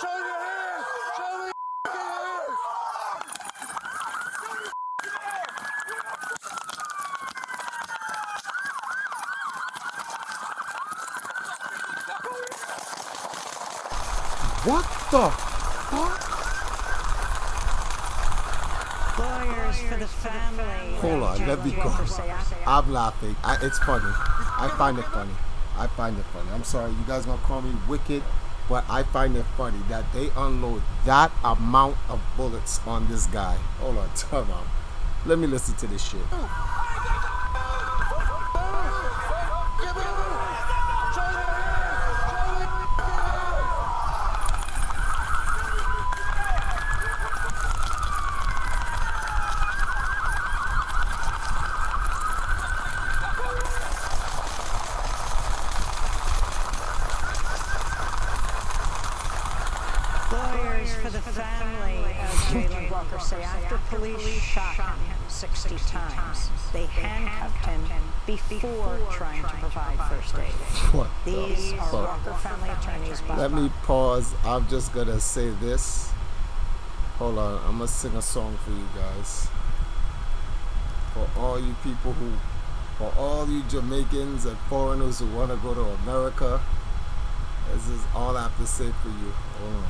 Show your hands! Show me your hands! What the fuck? Lawyers for the family. Hold on, let me go. I'm laughing. It's funny. I find it funny. I find it funny. I'm sorry, you guys gonna call me wicked, but I find it funny that they unload that amount of bullets on this guy. Hold on, time out. Let me listen to this shit. for the family of Jayland Walker say after police shot him 60 times, they handcuffed him before trying to provide first aid. What These are Walker family attorneys. Let me pause. I'm just gonna say this. Hold on, I'm gonna sing a song for you guys. For all you people for all you Jamaicans and foreigners who wanna go to America, this is all I have to say for you. Hold on.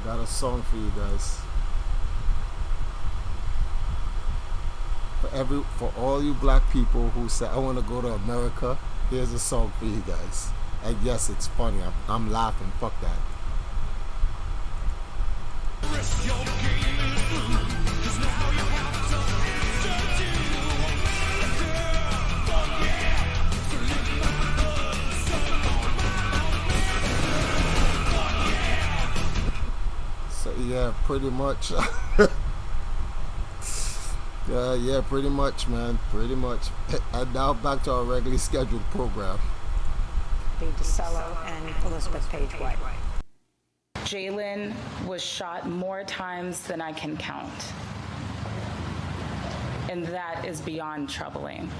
Got a song for you guys. For all you black people who say I want to go to America, here's a song for you guys. And yes, it's funny. I'm laughing. Fuck that. So yeah, pretty much. Yeah, pretty much, man. Pretty much. And now back to our regularly scheduled program. B. DeCello and Elizabeth Page White. Jaylen was shot more times than I can count. And that is beyond troubling.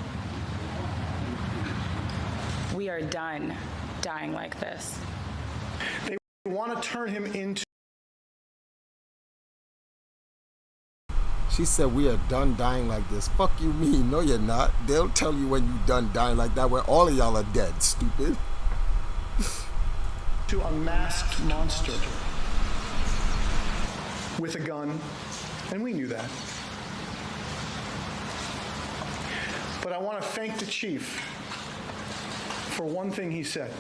We are done dying like this. They want to turn him into... She said we are done dying like this. Fuck you mean? No, you're not. They'll tell you when you done dying like that when all of y'all are dead, stupid. To a masked monster with a gun, and we knew that. But I want to thank the chief for one thing he said.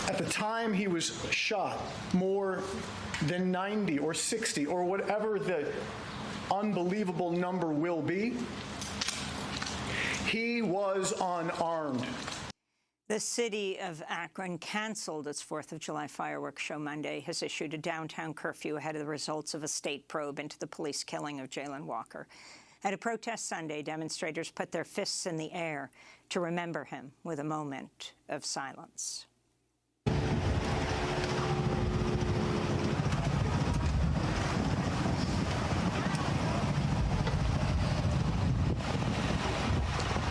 At the time he was shot, more than 90 or 60 or whatever the unbelievable number will be, he was unarmed. The city of Akron canceled its 4th of July fireworks show Monday, has issued a downtown curfew ahead of the results of a state probe into the police killing of Jayland Walker. At a protest Sunday, demonstrators put their fists in the air to remember him with a moment of silence.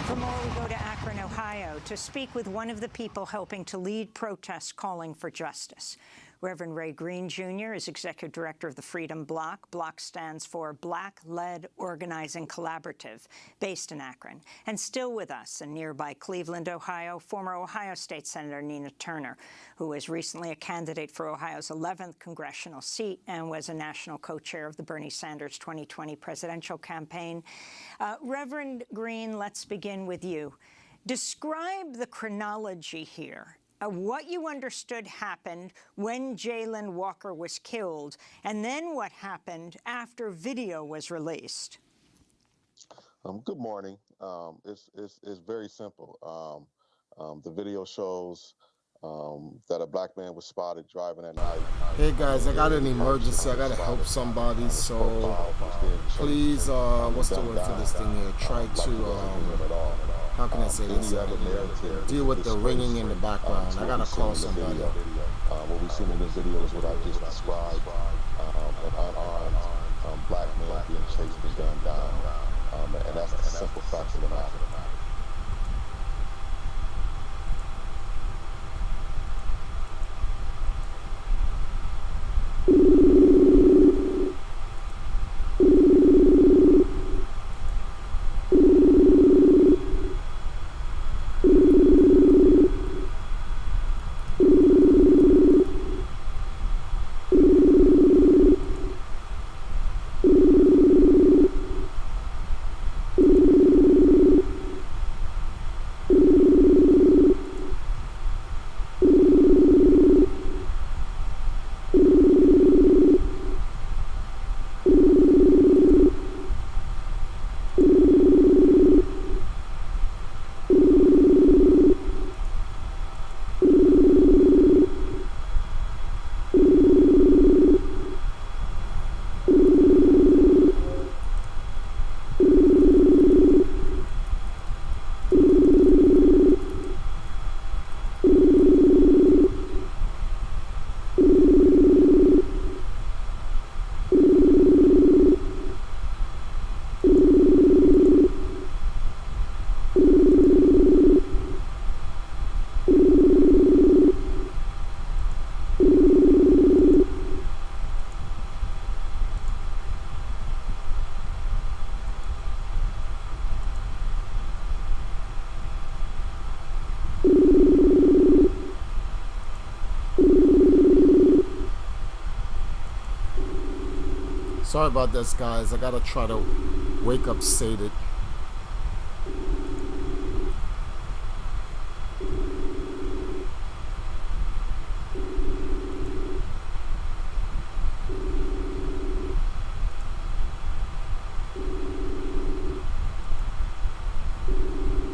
For more, we go to Akron, Ohio, to speak with one of the people helping to lead protests calling for justice. Reverend Ray Green, Jr. is Executive Director of the Freedom Bloc. Bloc stands for Black-Led Organizing Collaborative, based in Akron. And still with us in nearby Cleveland, Ohio, former Ohio State Senator Nina Turner, who was recently a candidate for Ohio's 11th congressional seat and was a national co-chair of the Bernie Sanders 2020 presidential campaign. Reverend Green, let's begin with you. Describe the chronology here. What you understood happened when Jayland Walker was killed, and then what happened after video was released. Good morning. It's very simple. The video shows that a black man was spotted driving at night. Hey guys, I got an emergency. I gotta help somebody, so please, what's the word for this thing here? Try to, how can I say this? Deal with the ringing in the background. I gotta call somebody. What we've seen in this video is what I just described. An unarmed black man being chased and gunned down. And that's the simple facts of the matter. Sorry about this, guys. I gotta try to wake up Saded.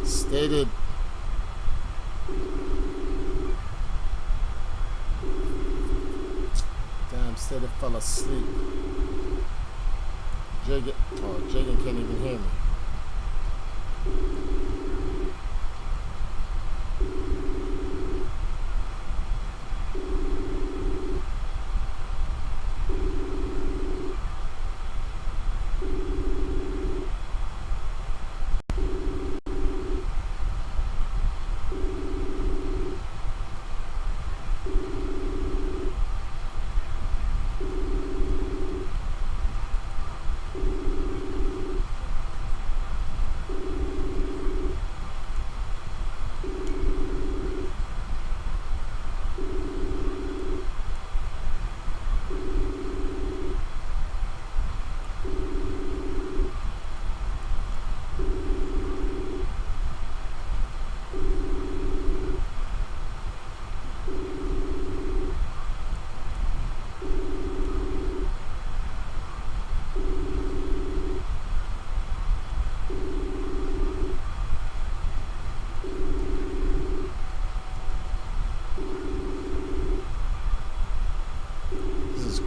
Stated. Damn, Stated fell asleep. Jagan can't even hear me.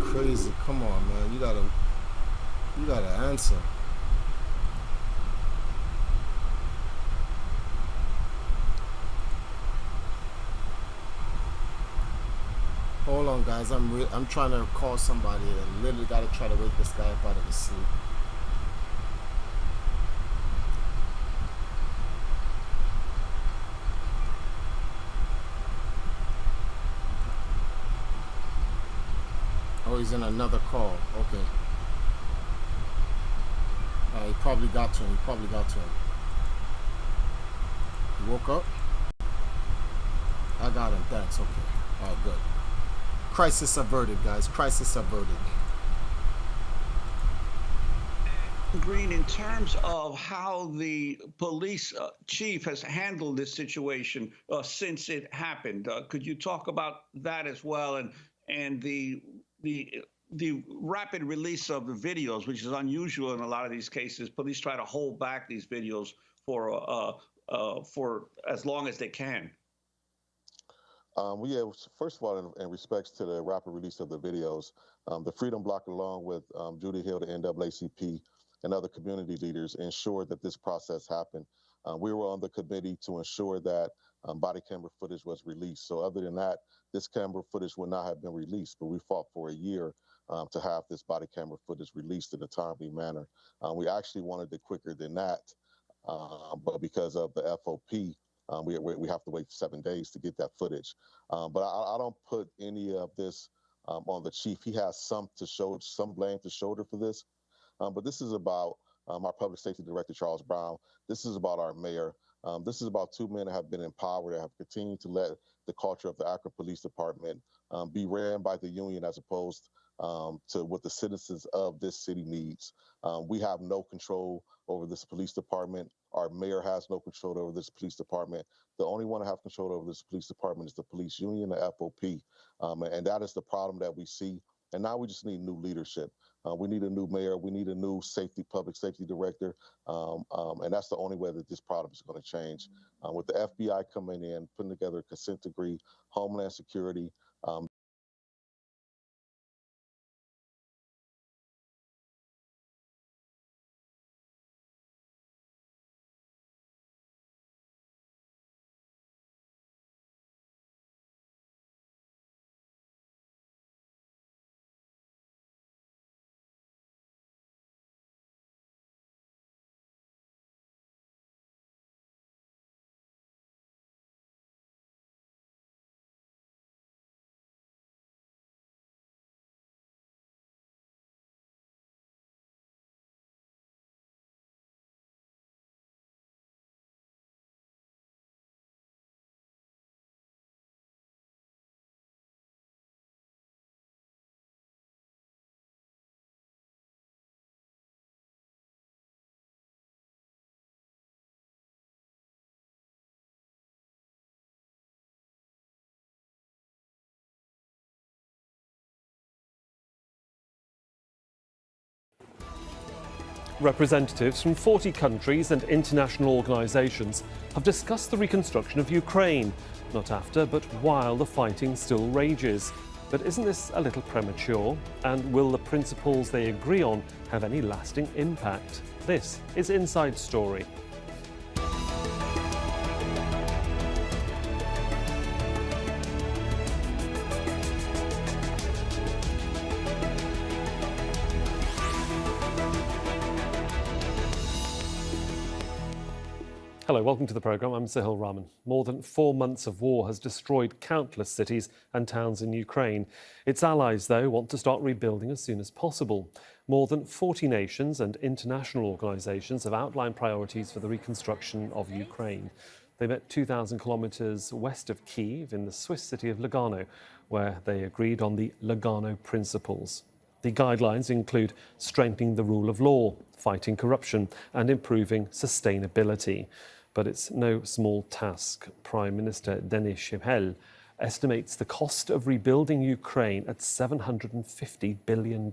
Crazy. Come on, man. You gotta answer. Hold on, guys. I'm trying to call somebody and literally gotta try to wake this guy up out of his sleep. Oh, he's in another call. Okay. He probably got to him. He woke up? I got him. Thanks. Okay. All right, good. Crisis averted, guys. Crisis averted. Green, in terms of how the police chief has handled this situation since it happened, could you talk about that as well, and the rapid release of the videos, which is unusual in a lot of these cases? Police try to hold back these videos for as long as they can. Yeah, first of all, in respects to the rapid release of the videos, the Freedom Bloc, along with Judy Hill, the NAACP, and other community leaders, ensured that this process happened. We were on the committee to ensure that body camera footage was released. So other than that, this camera footage would not have been released, but we fought for a year to have this body camera footage released in a timely manner. We actually wanted it quicker than that, but because of the FOP, we have to wait 7 days to get that footage. But I don't put any of this on the chief. He has some blame to shoulder for this. But this is about our public safety director, Charles Brown. This is about our mayor. This is about two men that have been in power, that have continued to let the culture of the Akron Police Department be ran by the union as opposed to what the citizens of this city needs. We have no control over this police department. Our mayor has no control over this police department. The only one to have control over this police department is the police union, the FOP. And that is the problem that we see. And now we just need new leadership. We need a new mayor. We need a new public safety director. And that's the only way that this problem is going to change. With the FBI coming in, putting together a consent decree, Homeland Security, Representatives from 40 countries and international organisations have discussed the reconstruction of Ukraine, not after but while the fighting still rages. But isn't this a little premature? And will the principles they agree on have any lasting impact? This is Inside Story. Hello, welcome to the programme. I'm Sahil Rahman. More than 4 months of war has destroyed countless cities and towns in Ukraine. Its allies, though, want to start rebuilding as soon as possible. More than 40 nations and international organisations have outlined priorities for the reconstruction of Ukraine. They met 2,000 kilometres west of Kyiv in the Swiss city of Lugano, where they agreed on the Lugano Principles. The guidelines include strengthening the rule of law, fighting corruption and improving sustainability. But it's no small task. Prime Minister Denis Shmyhal estimates the cost of rebuilding Ukraine at $750 billion.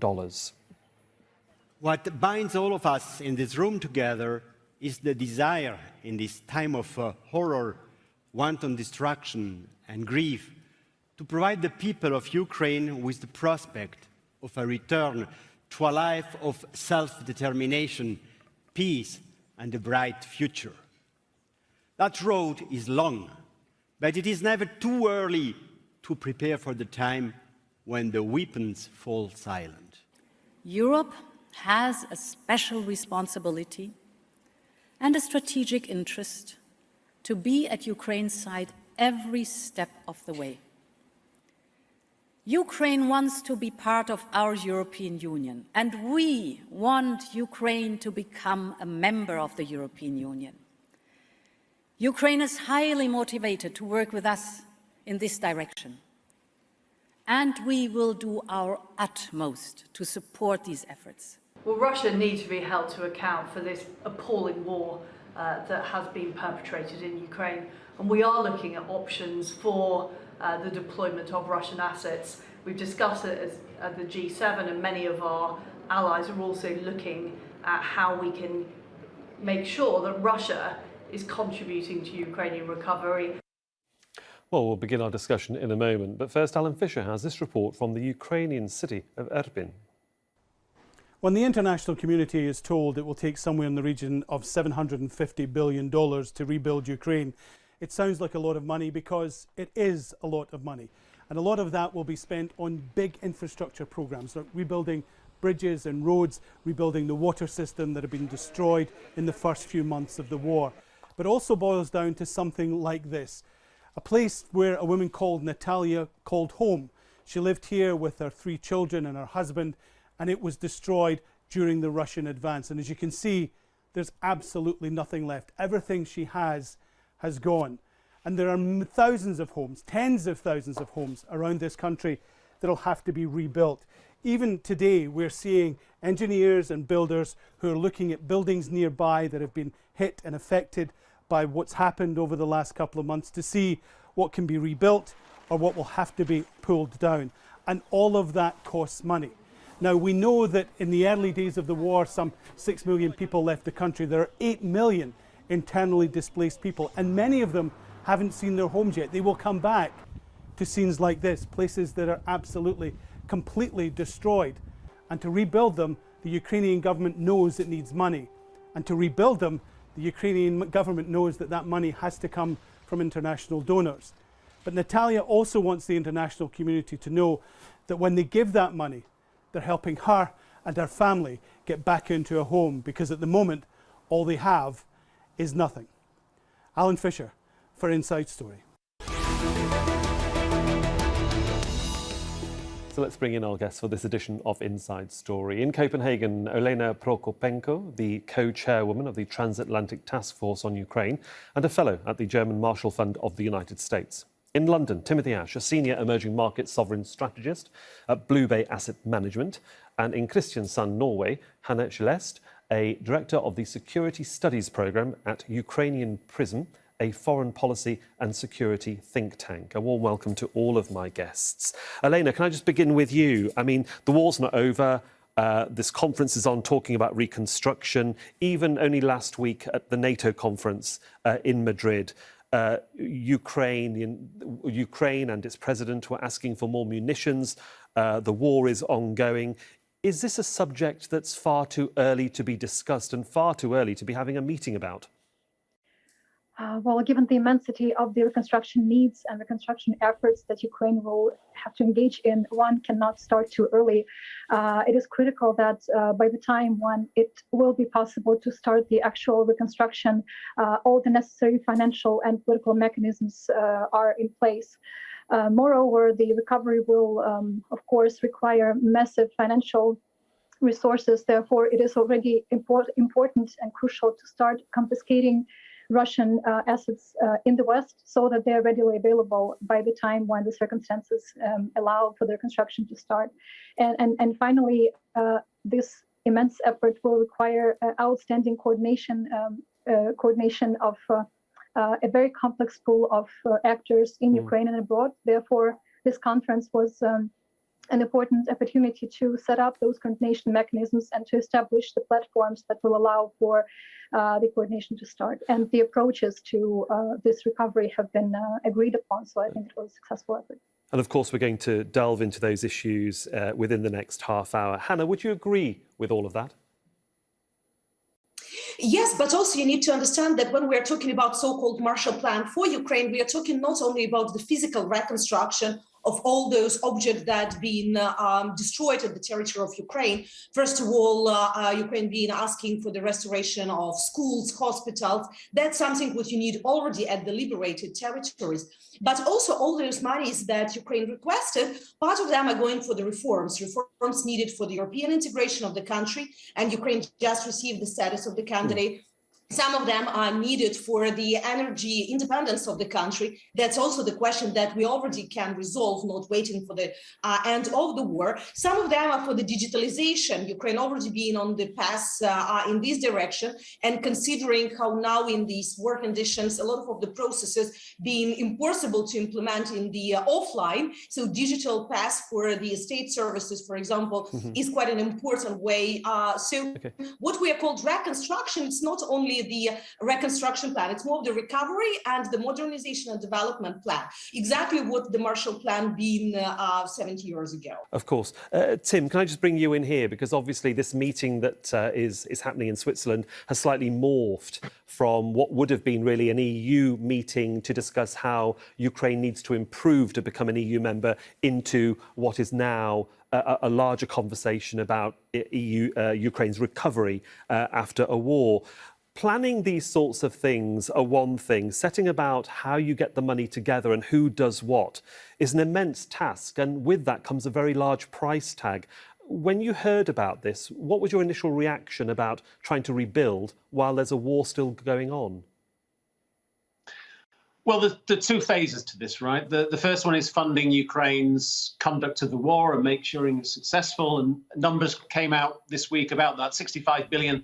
What binds all of us in this room together is the desire in this time of horror, wanton destruction and grief to provide the people of Ukraine with the prospect of a return to a life of self-determination, peace and a bright future. That road is long, but it is never too early to prepare for the time when the weapons fall silent. Europe has a special responsibility and a strategic interest to be at Ukraine's side every step of the way. Ukraine wants to be part of our European Union, and we want Ukraine to become a member of the European Union. Ukraine is highly motivated to work with us in this direction, and we will do our utmost to support these efforts. Well, Russia needs to be held to account for this appalling war that has been perpetrated in Ukraine, and we are looking at options for the deployment of Russian assets. We've discussed it at the G7, and many of our allies are also looking at how we can make sure that Russia is contributing to Ukrainian recovery. Well, we'll begin our discussion in a moment, but first Alan Fisher has this report from the Ukrainian city of Irpin. When the international community is told it will take somewhere in the region of $750 billion to rebuild Ukraine, it sounds like a lot of money because it is a lot of money. And a lot of that will be spent on big infrastructure programs, like rebuilding bridges and roads, rebuilding the water system that had been destroyed in the first few months of the war. But also boils down to something like this, a place where a woman called Natalia called home. She lived here with her 3 children and her husband, and it was destroyed during the Russian advance. And as you can see, there's absolutely nothing left. Everything she has gone. And there are thousands of homes, tens of thousands of homes around this country that'll have to be rebuilt. Even today, we're seeing engineers and builders who are looking at buildings nearby that have been hit and affected by what's happened over the last couple of months to see what can be rebuilt or what will have to be pulled down. And all of that costs money. Now, we know that in the early days of the war, some 6 million people left the country. There are 8 million internally displaced people, and many of them haven't seen their homes yet. They will come back to scenes like this, places that are absolutely, completely destroyed. And to rebuild them, the Ukrainian government knows it needs money. And to rebuild them, the Ukrainian government knows that that money has to come from international donors. But Natalia also wants the international community to know that when they give that money, they're helping her and her family get back into a home, because at the moment, all they have is nothing. Alan Fisher for Inside Story. So let's bring in our guests for this edition of Inside Story. In Copenhagen, Olena Prokopenko, the co-chairwoman of the Transatlantic Task Force on Ukraine and a fellow at the German Marshall Fund of the United States. In London, Timothy Ash, a senior emerging market sovereign strategist at Blue Bay Asset Management. And in Kristiansand, Norway, Hanne Celeste, a director of the Security Studies Programme at Ukrainian Prism, a foreign policy and security think tank. A warm welcome to all of my guests. Elena, can I just begin with you? I mean, the war's not over. This conference is on talking about reconstruction. Even only last week at the NATO conference in Madrid, Ukraine and its president were asking for more munitions. The war is ongoing. Is this a subject that's far too early to be discussed and far too early to be having a meeting about? Well, given the immensity of the reconstruction needs and reconstruction efforts that Ukraine will have to engage in, one cannot start too early. It is critical that by the time when it will be possible to start the actual reconstruction, all the necessary financial and political mechanisms are in place. Moreover, the recovery will, of course, require massive financial resources. Therefore, it is already important and crucial to start confiscating Russian assets in the West so that they are readily available by the time when the circumstances allow for their construction to start. And finally, this immense effort will require outstanding coordination of a very complex pool of actors in Ukraine and abroad. Therefore, this conference was an important opportunity to set up those coordination mechanisms and to establish the platforms that will allow for the coordination to start. And the approaches to this recovery have been agreed upon, so I think it was a successful effort. And of course, we're going to delve into those issues within the next half hour. Hannah, would you agree with all of that? Yes, but also you need to understand that when we are talking about so-called Marshall Plan for Ukraine, we are talking not only about the physical reconstruction of all those objects that have been destroyed at the territory of Ukraine. First of all, Ukraine being asking for the restoration of schools, hospitals. That's something what you need already at the liberated territories. But also all those monies that Ukraine requested, part of them are going for the reforms needed for the European integration of the country. And Ukraine just received the status of the candidate. Some of them are needed for the energy independence of the country. That's also the question that we already can resolve, not waiting for the end of the war. Some of them are for the digitalization. Ukraine already being on the path in this direction, and considering how now in these war conditions, a lot of the processes being impossible to implement in the offline. So digital path for the state services, for example, is quite an important way. What we are called reconstruction, it's not only the reconstruction plan, it's more of the recovery and the modernization and development plan. Exactly what the Marshall Plan been 70 years ago. Of course. Tim, can I just bring you in here? Because obviously this meeting that is happening in Switzerland has slightly morphed from what would have been really an EU meeting to discuss how Ukraine needs to improve to become an EU member into what is now a larger conversation about Ukraine's recovery after a war. Planning these sorts of things are one thing. Setting about how you get the money together and who does what is an immense task. And with that comes a very large price tag. When you heard about this, what was your initial reaction about trying to rebuild while there's a war still going on? Well, there are two phases to this, right? The first one is funding Ukraine's conduct of the war and make sure it's successful. And numbers came out this week about that, 65 billion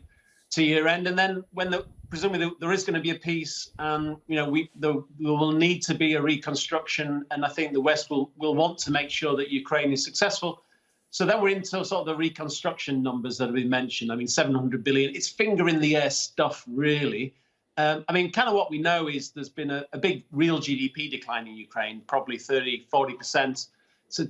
to year end. And then when presumably there is going to be a peace, and there will need to be a reconstruction, and I think the West will want to make sure that Ukraine is successful. So then we're into sort of the reconstruction numbers that have been mentioned. I mean, 700 billion. It's finger in the air stuff, really. I mean, kind of what we know is there's been a big real GDP decline in Ukraine, probably 30-40%.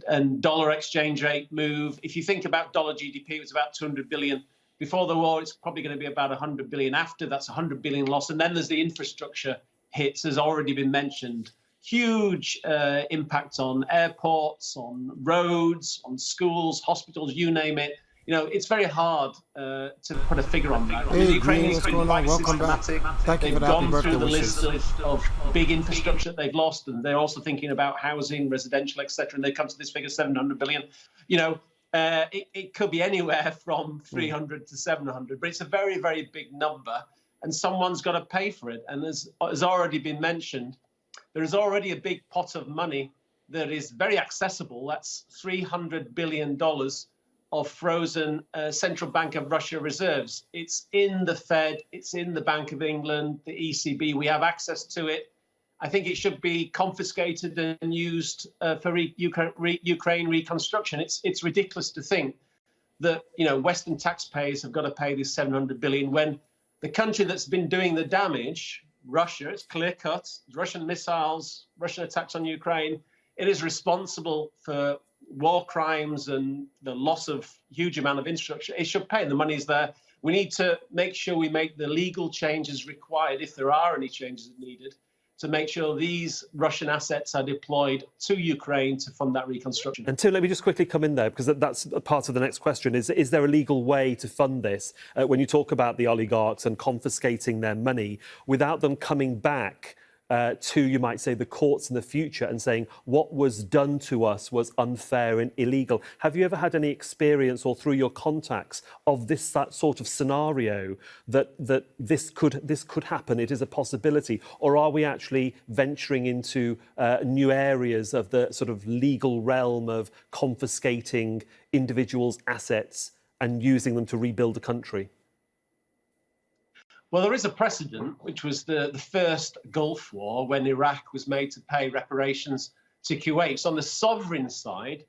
And dollar exchange rate move. If you think about dollar GDP, it was about 200 billion. Before the war, it's probably going to be about 100 billion after. That's 100 billion loss. And then there's the infrastructure hits, has already been mentioned. Huge impact on airports, on roads, on schools, hospitals, you name it. It's very hard to put a figure on that. Hey, the Ukrainians what's going on? Welcome back. Thank you for They've the gone happy through the birthday list wishes. of big infrastructure that they've lost, and they're also thinking about housing, residential, etc. And they come to this figure, 700 billion. It could be anywhere from 300 to 700, but it's a very, very big number, and someone's got to pay for it. And as has already been mentioned, there is already a big pot of money that is very accessible. That's $300 billion of frozen Central Bank of Russia reserves. It's in the Fed, it's in the Bank of England, the ECB. We have access to it. I think it should be confiscated and used for Ukraine reconstruction. It's ridiculous to think that, you know, Western taxpayers have got to pay this 700 billion when the country that's been doing the damage, Russia, it's clear cut, Russian missiles, Russian attacks on Ukraine, it is responsible for war crimes and the loss of huge amount of infrastructure. It should pay, and the money's there. We need to make sure we make the legal changes required, if there are any changes needed, to make sure these Russian assets are deployed to Ukraine to fund that reconstruction. And Tim, let me just quickly come in there, because that's part of the next question. Is there a legal way to fund this when you talk about the oligarchs and confiscating their money without them coming back to, you might say, the courts in the future and saying what was done to us was unfair and illegal? Have you ever had any experience or through your contacts of that sort of scenario that this could happen? It is a possibility, or are we actually venturing into new areas of the sort of legal realm of confiscating individuals' assets and using them to rebuild a country? Well, there is a precedent, which was the first Gulf War, when Iraq was made to pay reparations to Kuwait. So on the sovereign side,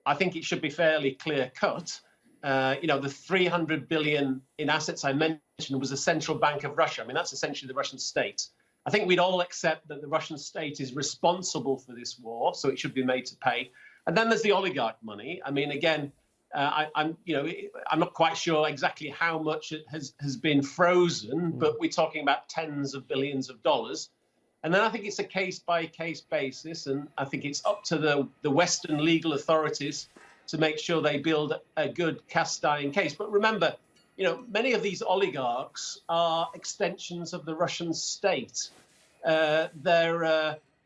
I think it should be fairly clear-cut. You know, the 300 billion in assets I mentioned was the central bank of Russia. I mean, that's essentially the Russian state. I think we'd all accept that the Russian state is responsible for this war, so it should be made to pay. And then there's the oligarch money. I mean, again, I'm not quite sure exactly how much it has been frozen, but we're talking about tens of billions of dollars. And then I think it's a case-by-case basis, and I think it's up to the Western legal authorities to make sure they build a good cast-iron case. But remember, you know, many of these oligarchs are extensions of the Russian state.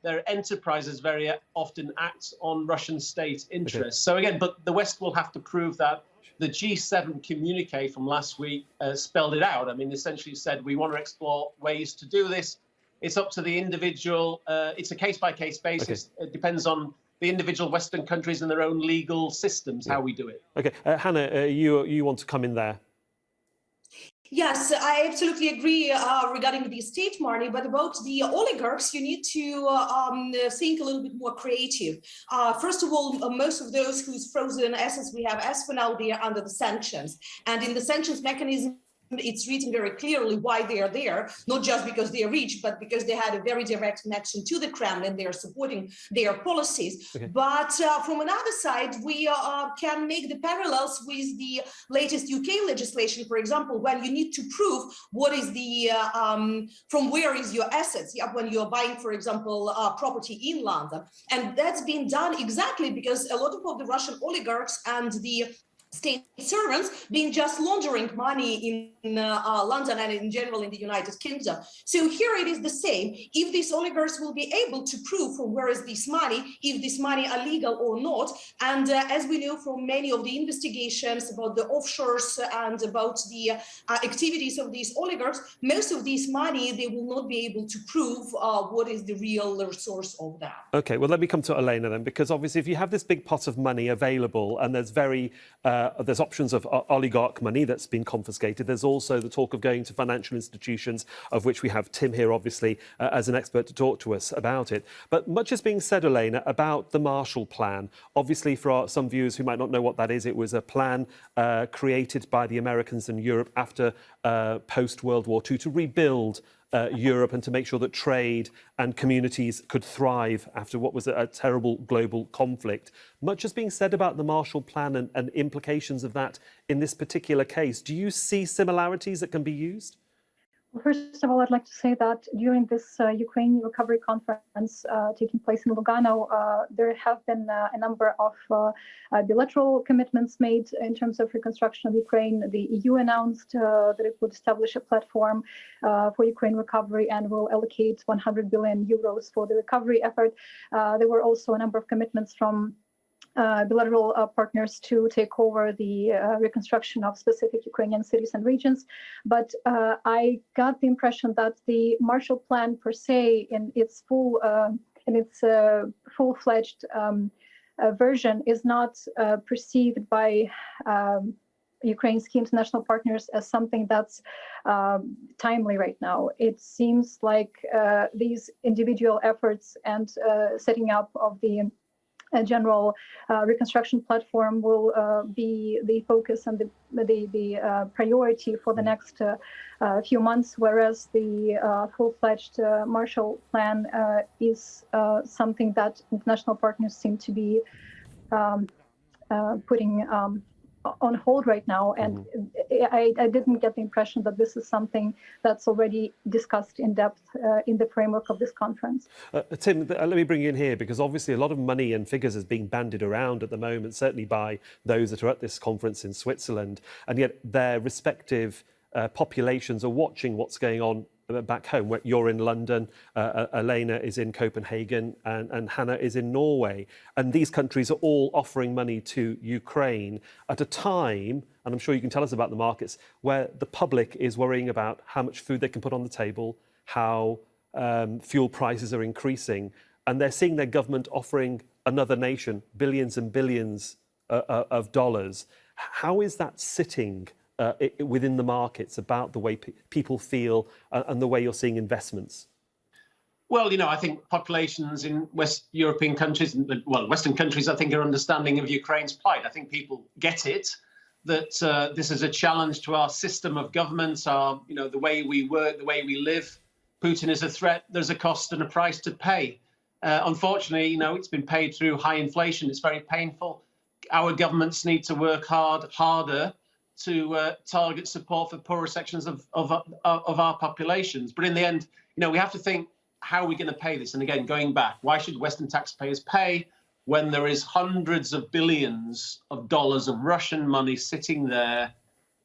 Their enterprises very often act on Russian state interests. Okay. So again, but the West will have to prove that. The G7 communique from last week spelled it out. I mean, essentially said, we want to explore ways to do this. It's up to the individual. It's a case-by-case basis. Okay. It depends on the individual Western countries and their own legal systems, how we do it. Okay, Hannah, you want to come in there? Yes, I absolutely agree regarding the state money, but about the oligarchs, you need to think a little bit more creative. First of all, most of those whose frozen assets we have, as for now, they are under the sanctions. And in the sanctions mechanism, it's written very clearly why they are there, not just because they are rich, but because they had a very direct connection to the Kremlin. They are supporting their policies. Okay. But from another side, we can make the parallels with the latest UK legislation, for example, when you need to prove what is the, from where is your assets, when you're buying, for example, property in London. And that's been done exactly because a lot of the Russian oligarchs and the state servants being just laundering money in London and in general in the United Kingdom. So here it is the same. If these oligarchs will be able to prove from where is this money, if this money are legal or not, and as we know from many of the investigations about the offshores and about the activities of these oligarchs, most of this money, they will not be able to prove what is the real source of that. Okay, well, let me come to Elena then, because obviously if you have this big pot of money available and there's options of oligarch money that's been confiscated. There's also the talk of going to financial institutions, of which we have Tim here, obviously, as an expert to talk to us about it. But much is being said, Elena, about the Marshall Plan. Obviously, for some viewers who might not know what that is, it was a plan created by the Americans and Europe after post-World War II to rebuild Europe and to make sure that trade and communities could thrive after what was a terrible global conflict. Much is being said about the Marshall Plan and implications of that in this particular case. Do you see similarities that can be used? Well, first of all, I'd like to say that during this Ukraine recovery conference taking place in Lugano, there have been a number of bilateral commitments made in terms of reconstruction of Ukraine. The EU announced that it would establish a platform for Ukraine recovery and will allocate 100 billion euros for the recovery effort. There were also a number of commitments from bilateral partners to take over the reconstruction of specific Ukrainian cities and regions. But I got the impression that the Marshall Plan per se, in its full-fledged version, is not perceived by Ukraine's key international partners as something that's timely right now. It seems like these individual efforts and setting up of the a general reconstruction platform will be the focus and the priority for the next few months, whereas the full-fledged Marshall Plan is something that international partners seem to be putting on hold right now. And I didn't get the impression that this is something that's already discussed in depth in the framework of this conference. Tim, let me bring you in here, because obviously a lot of money and figures is being bandied around at the moment, certainly by those that are at this conference in Switzerland, and yet their respective populations are watching what's going on back home. You're in London, Elena is in Copenhagen, and Hannah is in Norway. And these countries are all offering money to Ukraine at a time, and I'm sure you can tell us about the markets, where the public is worrying about how much food they can put on the table, how fuel prices are increasing, and they're seeing their government offering another nation billions and billions of dollars. How is that sitting within the markets about the way people feel and the way you're seeing investments? Well, you know, I think populations in West European countries, well, Western countries, I think, are understanding of Ukraine's plight. I think people get it, that this is a challenge to our system of government, our, you know, the way we work, the way we live. Putin is a threat. There's a cost and a price to pay. Unfortunately, you know, it's been paid through high inflation. It's very painful. Our governments need to work harder to target support for poorer sections of our populations. But in the end, you know, we have to think, how are we going to pay this? And again, going back, why should Western taxpayers pay when there is hundreds of billions of dollars of Russian money sitting there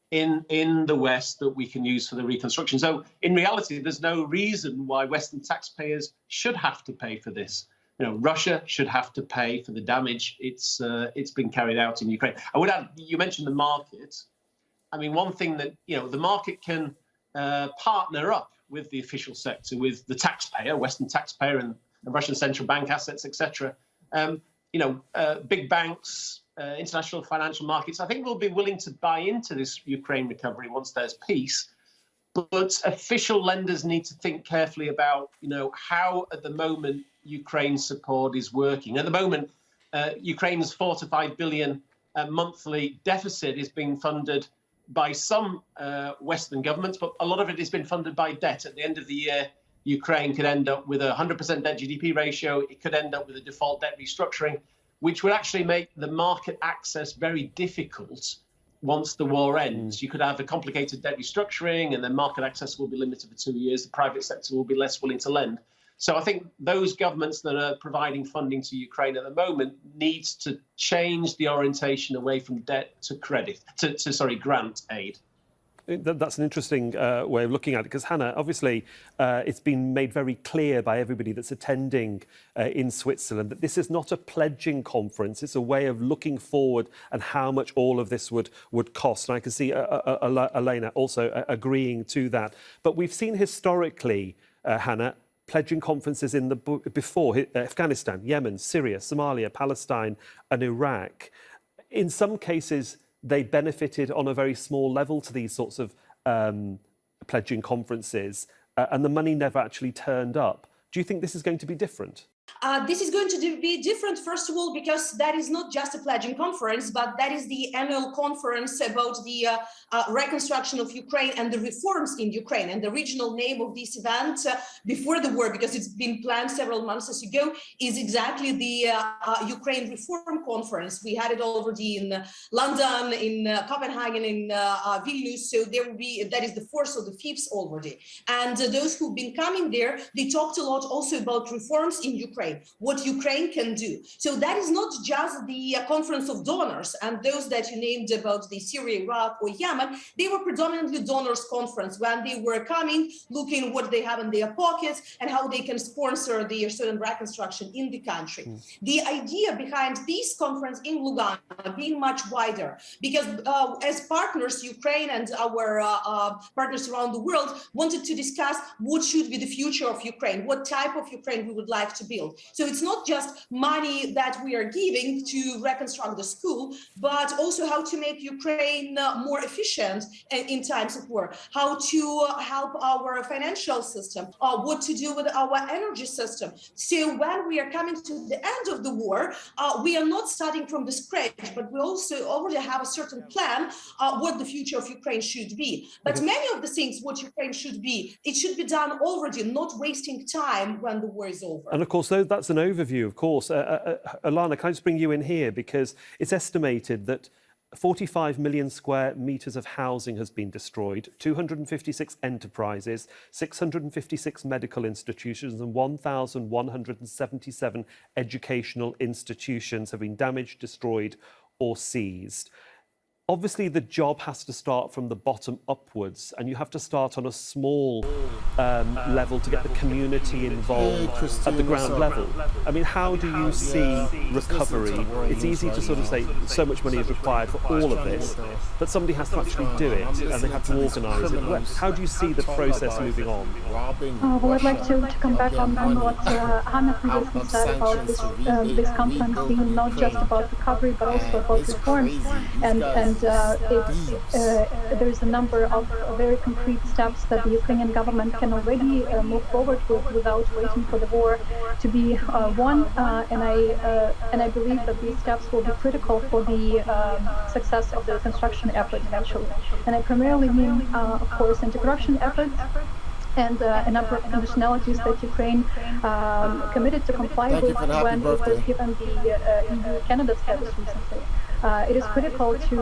in the West that we can use for the reconstruction? So in reality, there's no reason why Western taxpayers should have to pay for this. You know, Russia should have to pay for the damage it's been carried out in Ukraine. I would add, you mentioned the market. I mean, one thing that, you know, the market can partner up with the official sector, with the taxpayer, Western taxpayer, and the Russian central bank assets, etc. You know, big banks, international financial markets, I think will be willing to buy into this Ukraine recovery once there's peace. But official lenders need to think carefully about, you know, how at the moment Ukraine's support is working. At the moment, Ukraine's 4 to 5 billion monthly deficit is being funded by some Western governments, but a lot of it has been funded by debt. At the end of the year, Ukraine could end up with a 100% debt GDP ratio. It could end up with a default debt restructuring, which would actually make the market access very difficult once the war ends. You could have a complicated debt restructuring, and then market access will be limited for 2 years. The private sector will be less willing to lend. So I think those governments that are providing funding to Ukraine at the moment needs to change the orientation away from debt to credit, to grant aid. That's an interesting way of looking at it, because Hannah, obviously, it's been made very clear by everybody that's attending in Switzerland that this is not a pledging conference. It's a way of looking forward and how much all of this would cost. And I can see Elena also agreeing to that. But we've seen historically, Hannah, pledging conferences in the before Afghanistan, Yemen, Syria, Somalia, Palestine, and Iraq. In some cases, they benefited on a very small level to these sorts of pledging conferences, and the money never actually turned up. Do you think this is going to be different? This is going to be different, first of all, because that is not just a pledging conference, but that is the annual conference about the reconstruction of Ukraine and the reforms in Ukraine. And the original name of this event before the war, because it's been planned several months ago, is exactly the Ukraine Reform Conference. We had it already in London, in Copenhagen, in Vilnius. So there will be, that is the 4th or the 5th already. And those who've been coming there, they talked a lot also about reforms in Ukraine, what Ukraine can do. So that is not just the conference of donors, and those that you named about the Syria, Iraq, or Yemen, they were predominantly donors conference when they were coming, looking what they have in their pockets and how they can sponsor the certain reconstruction in the country. The idea behind this conference in Lugano being much wider, because as partners, Ukraine and our partners around the world wanted to discuss what should be the future of Ukraine, what type of Ukraine we would like to build. rebuild. So it's not just money that we are giving to reconstruct the school, but also how to make Ukraine more efficient in times of war, how to help our financial system, what to do with our energy system. So when we are coming to the end of the war, we are not starting from the scratch, but we also already have a certain plan what the future of Ukraine should be. But many of the things what Ukraine should be, it should be done already, not wasting time when the war is over. And of course, that's an overview, of course. Alana, can I just bring you in here? Because it's estimated that 45 million square metres of housing has been destroyed, 256 enterprises, 656 medical institutions and 1,177 educational institutions have been damaged, destroyed or seized. Obviously, the job has to start from the bottom upwards, and you have to start on a small level to get the community involved at the ground level. I mean, how do you see recovery? It's easy to sort of say so much money is required for all of this, but somebody has to actually do it, and they have to organise it. How do you see the process moving on? Well, I'd like to come back on what Hannah previously said about this conference being not just about recovery, but also about reforms. And there's a number of very concrete steps that the Ukrainian government can already move forward with without waiting for the war to be won. And I believe that these steps will be critical for the success of the reconstruction effort eventually. And I primarily mean, of course, anti-corruption efforts, and a number of conditionalities that Ukraine committed to comply with when it was given the EU candidate status recently. It is critical to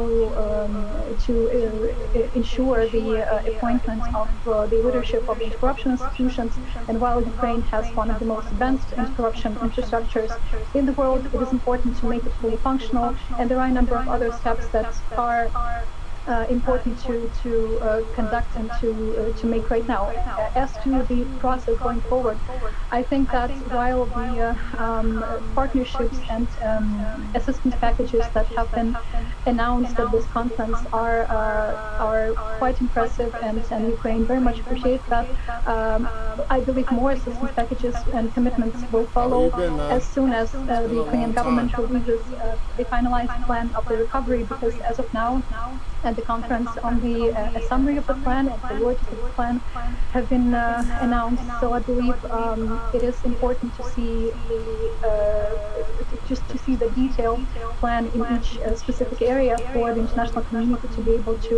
ensure the appointment of the leadership of anti-corruption institutions. And while Ukraine has one of the most advanced anti-corruption infrastructures in the world, it is important to make it fully functional. And there are a number of other steps that are important to conduct and to make right now. As to the process going forward, I think that while the partnerships and assistance packages that have been announced at this conference are quite impressive, and Ukraine very much appreciates that, I believe more assistance packages and commitments will follow as soon as the Ukrainian government releases the finalized plan of the recovery, because as of now, at the conference only a summary of the plan and priorities of the plan have been announced. So I believe it is important to see the detailed plan in each specific area for the international community to be able to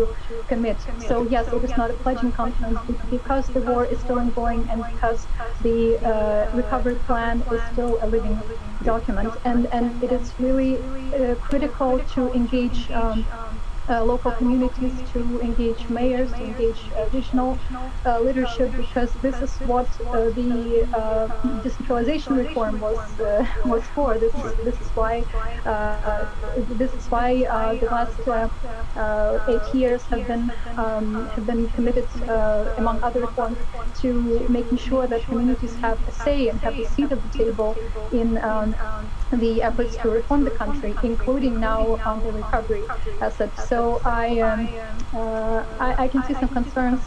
commit. So yes, it is not a pledging conference because the war is still ongoing and because the recovery plan is still a living document, and it is really critical to engage local communities, to engage mayors, to engage regional leadership, because this is what the decentralization reform was for. This is why the last 8 years have been committed, among other reforms, to making sure that communities have a say and have a seat at the table in the efforts to reform the country, including now on the recovery assets. So I can see some concerns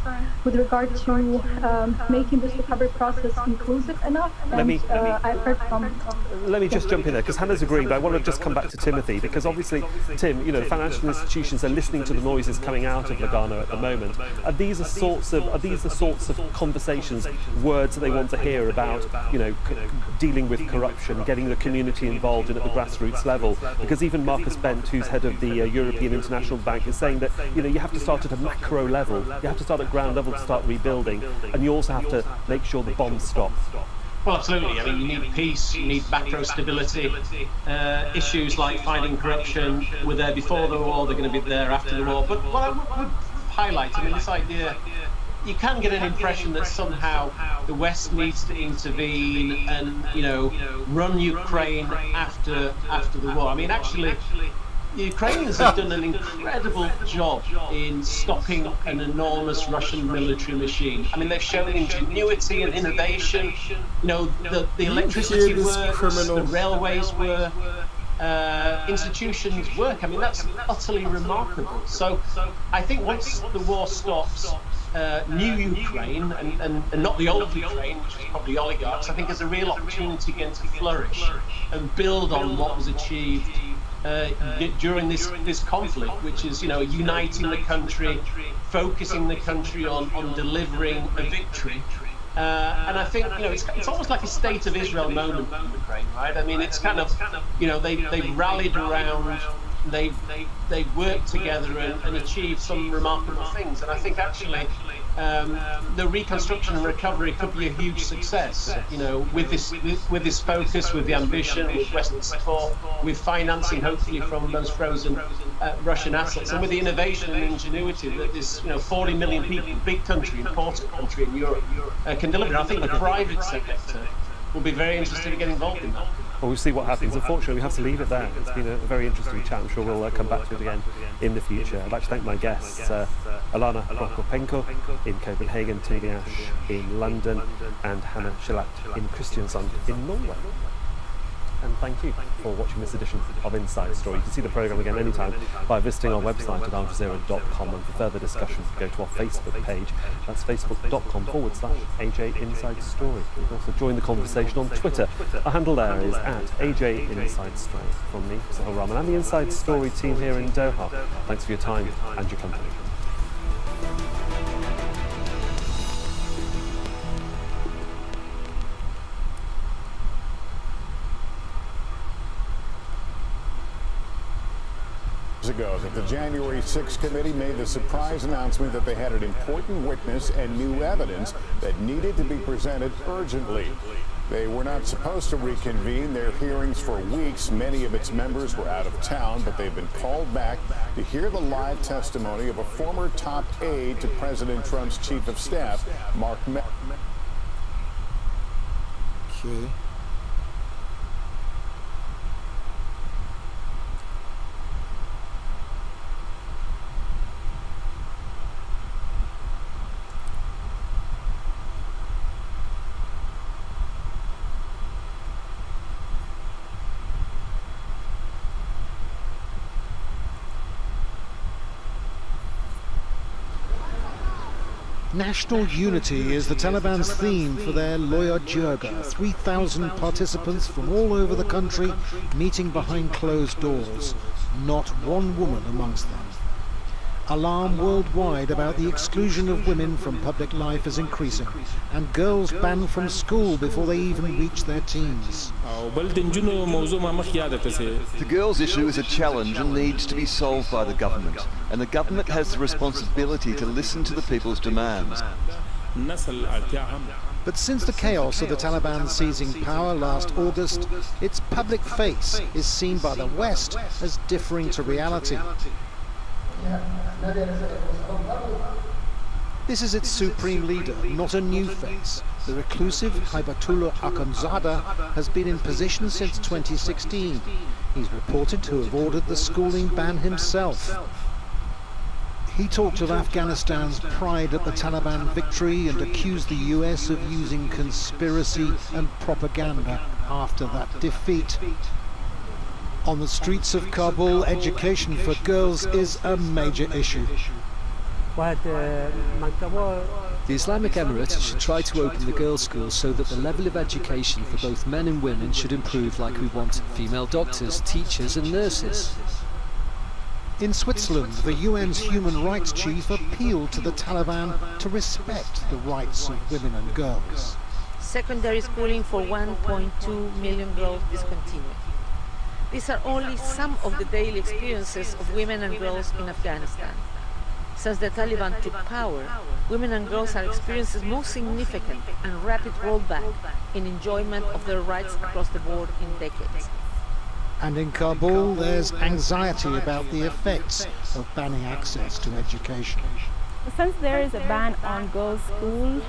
with regard to making this recovery process inclusive enough. Let me just jump in there, because Hannah's agreeing, but I want to just come back to Timothy, because obviously, Tim, you know, financial institutions are listening to the noises coming out of Lugano at the moment. Are these the sorts of conversations, words that they want to hear about, you know, dealing with corruption, getting the community involved in at the grassroots level? Because even Marcus Bent, who's head of the European International Bank, is saying that, you know, you have to start at a macro level, you have to start at ground level to start rebuilding, and you also have to make sure the bombs stop. Well, absolutely. I mean, you need peace, you need macro stability. Issues like fighting corruption were there before the war, they're going to be there after the war. But what I would highlight, I mean, this idea, you can get an impression that somehow the West needs to intervene and, you know, run Ukraine after the war. I mean, actually, the Ukrainians have done an incredible job in stopping an enormous Russian military machine. I mean, they've shown ingenuity and innovation. You know, the electricity works, the railways work, institutions work. I mean, that's utterly remarkable. So I think once the war stops, new Ukraine and not the old Ukraine, which was probably oligarchs, I think has a real opportunity again to flourish and build on what was achieved during this conflict, which is, uniting the country, focusing the country on delivering a victory. And I think, it's almost like a state of Israel moment in Ukraine, right? I mean, it's kind of, they've rallied around, they've worked together and achieved some remarkable things. And I think actually the reconstruction and recovery could be a huge success, with this focus, with the ambition, with Western support, with financing hopefully from those frozen Russian assets, and with the innovation and ingenuity that this 40 million people, big country, important country in Europe, can deliver. I think the private sector will be very interested to get involved in that. Well, we'll see what happens. Unfortunately, we have to leave it there. It's been a very interesting chat. I'm sure we'll come back to it again in the future. I'd like to thank my guests, Alana Prokopenko in Copenhagen, Timothy Ash in London, and Hannah Schillat in Kristiansand in Norway. And thank you for watching this edition of Inside Story. You can see the programme again anytime by visiting our website at aljazeera.com, and for further discussion go to our Facebook page. That's facebook.com/AJ Inside Story. You can also join the conversation on Twitter. Our handle there is at AJ Inside Story. From me, Sahil Rahman, and the Inside Story team here in Doha. Thanks for your time and your company. Ago that the January 6th committee made the surprise announcement that they had an important witness and new evidence that needed to be presented urgently. They were not supposed to reconvene their hearings for weeks. Many of its members were out of town, but they've been called back to hear the live testimony of a former top aide to President Trump's chief of staff, Mark Meadows. Okay. National unity is the Taliban's theme for their Loya Jirga. 3,000 participants from all over the country meeting behind closed doors. Not one woman amongst them. Alarm worldwide about the exclusion of women from public life is increasing, and girls banned from school before they even reach their teens. The girls' issue is a challenge and needs to be solved by the government, and the government has the responsibility to listen to the people's demands. But since the chaos of the Taliban seizing power last August, its public face is seen by the West as differing to reality. This is its supreme leader, not a new face. The reclusive Hibatullah Akhundzada has been in position since 2016. He's reported to have ordered the schooling ban himself. He talked of Afghanistan's pride at the Taliban victory and accused the US of using conspiracy and propaganda after that defeat. On the streets of Kabul, education for girls is a major issue. The Islamic Emirate should try to open the girls' schools so that the level of education for both men and women should improve, like we want female doctors, teachers and nurses. In Switzerland, the UN's human rights chief appealed to the Taliban to respect the rights of women and girls. Secondary schooling for 1.2 million girls discontinued. These are only some of the daily experiences of women and girls in Afghanistan. Since the Taliban took power, women and girls are experiencing most significant and rapid rollback in enjoyment of their rights across the board in decades. And in Kabul, there's anxiety about the effects of banning access to education. Since there is a ban on girls' school,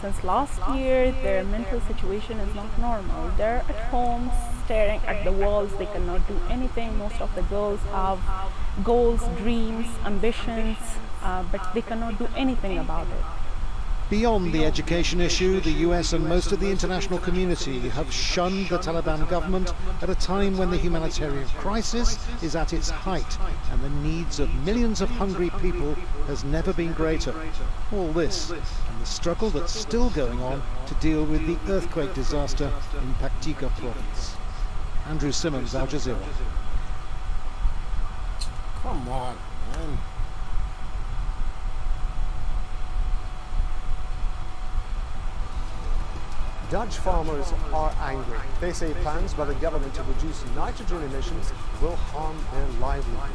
since last year, their mental situation is not normal. They're at home staring at the walls, they cannot do anything. Most of the girls have goals, dreams, ambitions, but they cannot do anything about it. Beyond the education issue, the US and most of the international community have shunned the Taliban government at a time when the humanitarian crisis is at its height and the needs of millions of hungry people has never been greater. All this and the struggle that's still going on to deal with the earthquake disaster in Paktika province. Andrew Simmons, Al Jazeera. Come on, man. Dutch farmers are angry. They say plans by the government to reduce nitrogen emissions will harm their livelihood.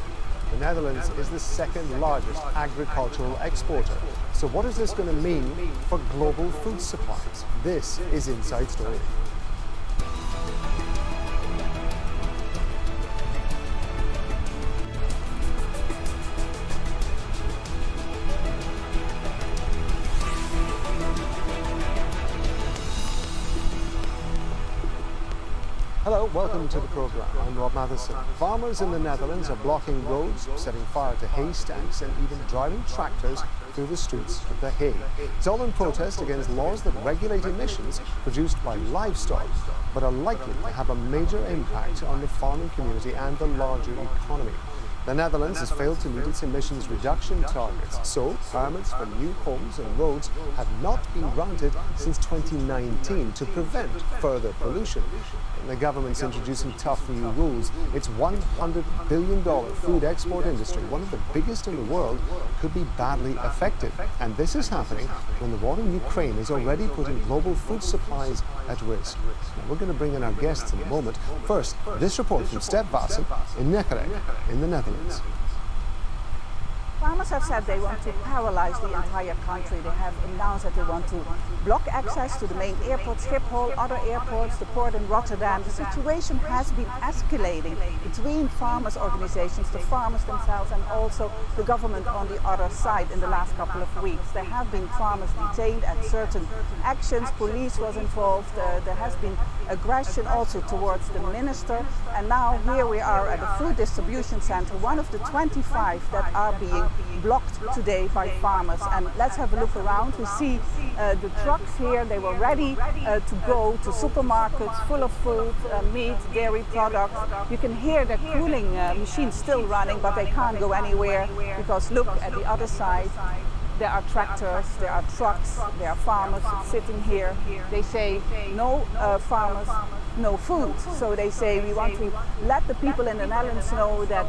The Netherlands is the second largest agricultural exporter. So what is this going to mean for global food supplies? This is Inside Story. Hello, welcome to the program. I'm Rob Matheson. Farmers in the Netherlands are blocking roads, setting fire to haystacks, and even driving tractors through the streets of The Hague. It's all in protest against laws that regulate emissions produced by livestock, but are likely to have a major impact on the farming community and the larger economy. The Netherlands has failed to meet its emissions reduction targets, so permits for new homes and roads have not been granted since 2019 to prevent further pollution. And the government's introducing tough new rules. Its $100 billion food export industry, one of the biggest in the world, could be badly affected. And this is happening when the war in Ukraine is already putting global food supplies at risk. Now, we're going to bring in our guests in a moment. First, this report from Step Vassen in Nekkerek in the Netherlands. Farmers have said they want to paralyze the entire country. They have announced that they want to block access to the main airports, Schiphol, other airports, the port in Rotterdam. The situation has been escalating between farmers' organizations, the farmers themselves, and also the government on the other side in the last couple of weeks. There have been farmers detained at certain actions. Police was involved. There has been aggression also towards the minister. And now here we are at a food distribution center, one of the 25 that are being blocked today by farmers. And let's have a look around. We see the trucks here. They were ready to go to supermarkets full of food, meat, dairy products. You can hear the cooling machines still running, but they can't go anywhere because look at the other side. There are tractors, there are trucks, there are farmers sitting here. They say no farmers, no food. So they say we want to let the people in the Netherlands know that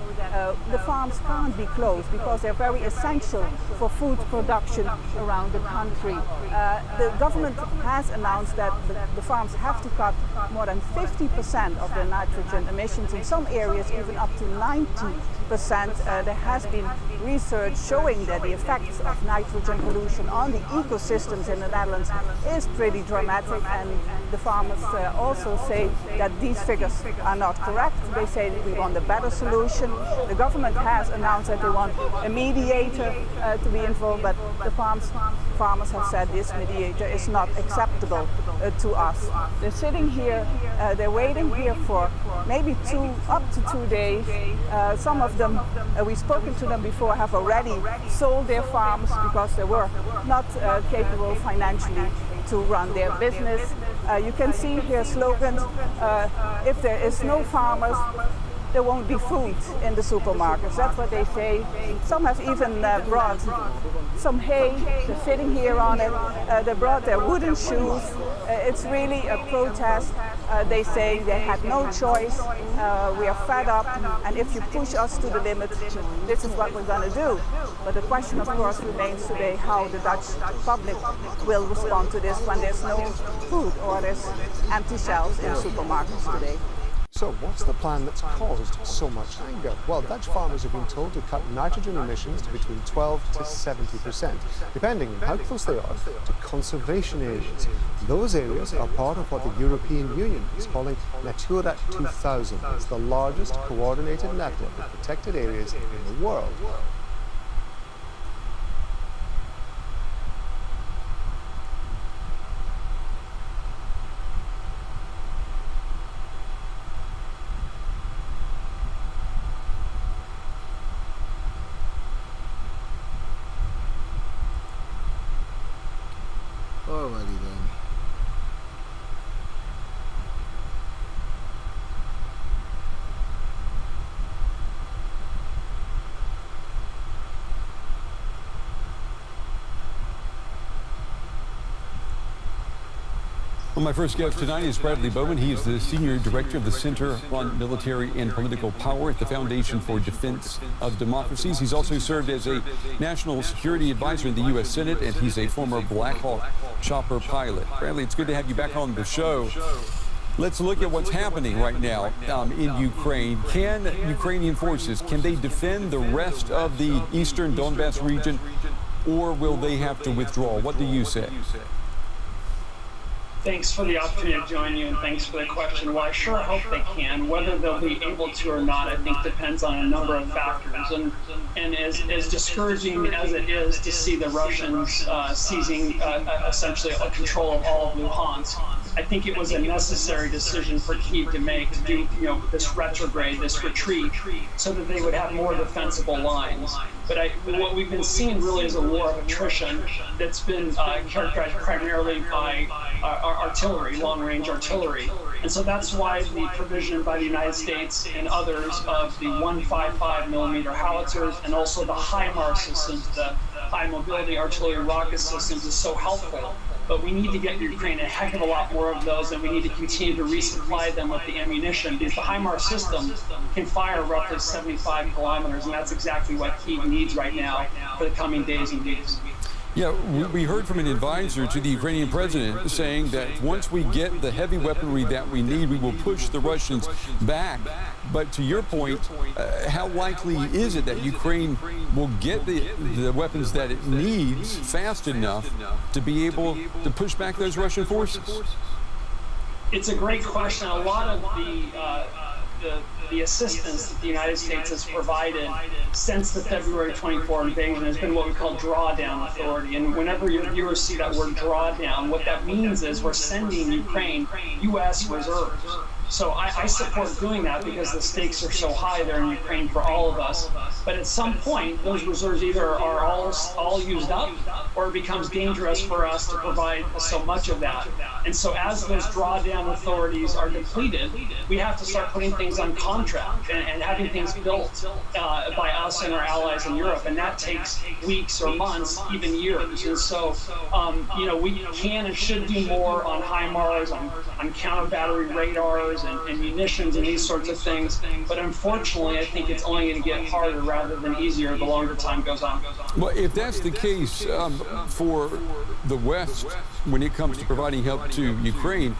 the farms can't be closed because they're very essential for food production around the country. The government has announced that the farms have to cut more than 50% of their nitrogen emissions, in some areas even up to 90%. There has been research showing that the effects of nitrogen pollution on the ecosystems in the Netherlands is pretty dramatic, and the farmers also say that these figures are not correct. They say that we want a better solution. The government has announced that they want a mediator to be involved, but the farmers have said this mediator is not acceptable to us. They're sitting here, they're waiting here for maybe up to 2 days. Some of them, we've spoken to them before, have already sold their farms because they were not capable financially to run their business. You can see here slogans, if there is no farmers, there won't be food in the supermarkets. That's what they say. Some have even brought some hay. They're sitting here on it. They brought their wooden shoes. It's really a protest. They say they had no choice. We are fed up, and if you push us to the limit, this is what we're going to do. But the question, of course, remains today how the Dutch public will respond to this when there's no food or there's empty shelves in supermarkets today. So what's the plan that's caused so much anger? Well, Dutch farmers have been told to cut nitrogen emissions to between 12 to 70%, depending on how close they are to conservation areas. Those areas are part of what the European Union is calling Natura 2000. It's the largest coordinated network of protected areas in the world. already then. Well, my first guest tonight is Bradley Bowman. He is the Senior Director of the Center on Military and Political Power at the Foundation for Defense of Democracies. He's also served as a National Security Advisor in the U.S. Senate, and he's a former Black Hawk chopper pilot. Bradley, it's good to have you back on the show. Let's look at what's happening right now in Ukraine. Can Ukrainian forces, can they defend the rest of the eastern Donbass region, or will they have to withdraw? What do you say? Thanks for the opportunity to join you, and thanks for the question. Well, I sure hope they can. Whether they'll be able to or not, I think depends on a number of factors. And as discouraging as it is to see the Russians seizing essentially control of all of Luhansk, I think it was a necessary decision for Kyiv to make, to do this retrograde, this retreat, so that they would have more defensible lines. But what we've been seeing really is a war of attrition that's been characterized primarily by artillery, long-range artillery. And so that's why the provision by the United States and others of the 155 millimeter howitzers and also the HIMARS systems, the high mobility artillery rocket systems, is so helpful. But we need to get Ukraine a heck of a lot more of those, and we need to continue to resupply them with the ammunition, because the HIMARS system can fire roughly 75 kilometers, and that's exactly what Kyiv needs right now for the coming days and weeks. Yeah, we heard from an advisor to the Ukrainian president saying that once we get the heavy weaponry that we need, we will push the Russians back. But to your point, how likely is it that Ukraine will get the weapons that it needs fast enough to be able to push back those Russian forces? It's a great question. A lot of the assistance that the United States has provided since the February 24 invasion has been what we call drawdown authority. And whenever your viewers see that word drawdown, what that means is we're sending Ukraine U.S. reserves. So I support doing that because the stakes are so high there in Ukraine for all of us. But at some point, those reserves either are all used up, or it becomes dangerous for us to provide so much of that. And so as those drawdown authorities are depleted, we have to start putting things on contract and having things built by us and our allies in Europe. And that takes weeks or months, even years. And so, we can and should do more on HIMARS, on counter-battery radars, and munitions and these sorts of things. But unfortunately, I think it's only going to get harder rather than easier the longer time goes on. Well, if that's the case for the West when it comes to providing help to Ukraine,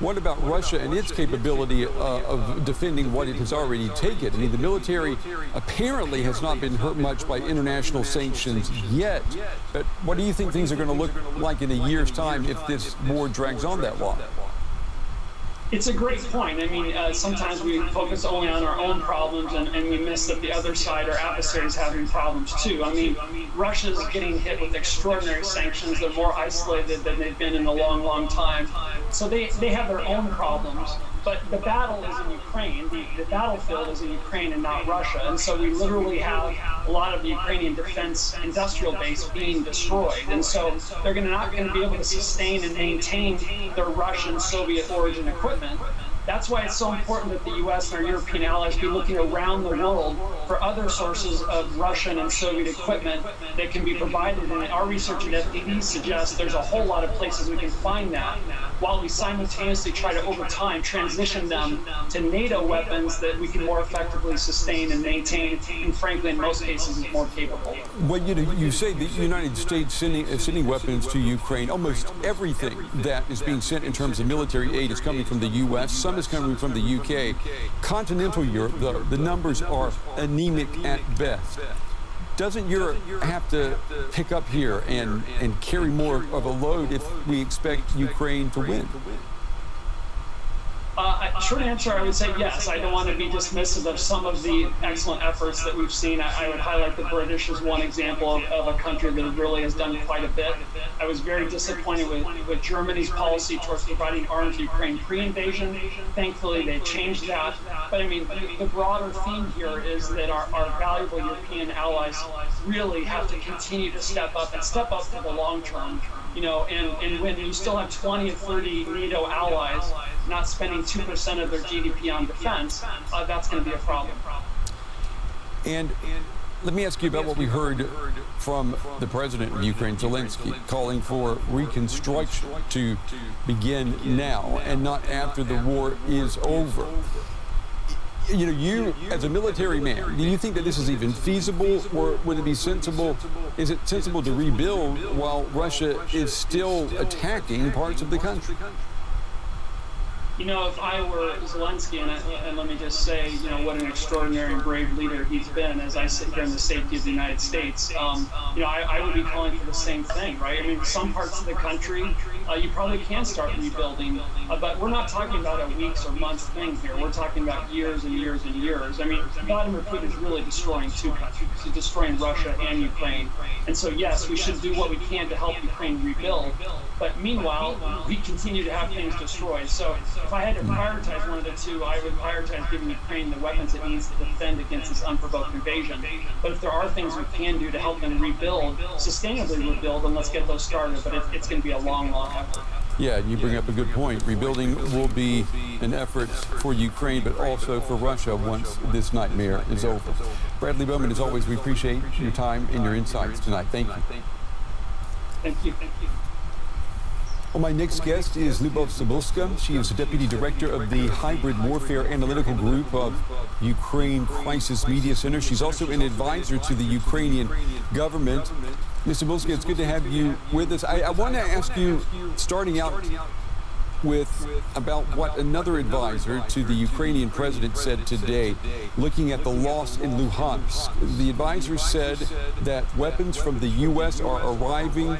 what about Russia and its capability of defending what it has already taken? I mean, the military apparently has not been hurt much by international sanctions yet. But what do you think things are going to look like in a year's time if this war drags on that long? It's a great point. I mean, sometimes we focus only on our own problems and we miss that the other side, our adversaries, having problems too. I mean, Russia's getting hit with extraordinary sanctions. They're more isolated than they've been in a long, long time. So they have their own problems. But the battle is in Ukraine. The battlefield is in Ukraine and not Russia. And so we literally have a lot of the Ukrainian defense industrial base being destroyed. And so they're not going to be able to sustain and maintain their Russian Soviet origin equipment. That's why it's so important that the U.S. and our European allies be looking around the world for other sources of Russian and Soviet equipment that can be provided. And our research at FDD suggests there's a whole lot of places we can find that, while we simultaneously try to, over time, transition them to NATO weapons that we can more effectively sustain and maintain, and frankly, in most cases, is more capable. Well, you say the United States sending weapons to Ukraine. Almost everything that is being sent in terms of military aid is coming from the U.S., some is coming from the U.K. Continental Europe, the numbers are anemic at best. Doesn't Europe have to pick up here and carry more of a load if we expect Ukraine to win? Short answer, I would say yes. I don't want to be dismissive of some of the excellent efforts that we've seen. I would highlight the British as one example of a country that really has done quite a bit. I was very disappointed with Germany's policy towards providing arms to Ukraine pre-invasion. Thankfully, they changed that. But I mean, the broader theme here is that our valuable European allies really have to continue to step up and step up for the long term. and when you still have 20 or 30 NATO allies not spending 2% of their GDP on defense, that's going to be a problem. And let me ask you about what we heard from the president of Ukraine, Zelensky, calling for reconstruction to begin now and not after the war is over. You, as a military man, do you think that this is even feasible, or would it be sensible? Is it sensible to rebuild while Russia is still attacking parts of the country? If I were Zelensky, and let me just say, what an extraordinary and brave leader he's been, as I sit here in the safety of the United States, I would be calling for the same thing, right? I mean, some parts of the country, you probably can start rebuilding, but we're not talking about a weeks or months thing here. We're talking about years and years and years. I mean, Vladimir Putin is really destroying two countries. He's destroying Russia and Ukraine. And so, yes, we should do what we can to help Ukraine rebuild. But meanwhile, we continue to have things destroyed. So if I had to prioritize one of the two, I would prioritize giving Ukraine the weapons it needs to defend against this unprovoked invasion. But if there are things we can do to help them rebuild, sustainably rebuild, then let's get those started. But it's going to be a long, long effort. Yeah, you bring up a good point. Rebuilding will be an effort for Ukraine, but also for Russia once this nightmare is over. Bradley Bowman, as always, we appreciate your time and your insights tonight. Thank you. Thank you. Well, my next guest is Lyubov Cybulska. She is the Deputy Director of the Hybrid Warfare Analytical Group of Ukraine Crisis Media Center. She's also an advisor to the Ukrainian government. Ms. Cybulska, it's good to have you with us. I want to ask you, starting out with about what another advisor to the Ukrainian president said today, looking at the loss in Luhansk. The advisor said that weapons from the U.S. are arriving.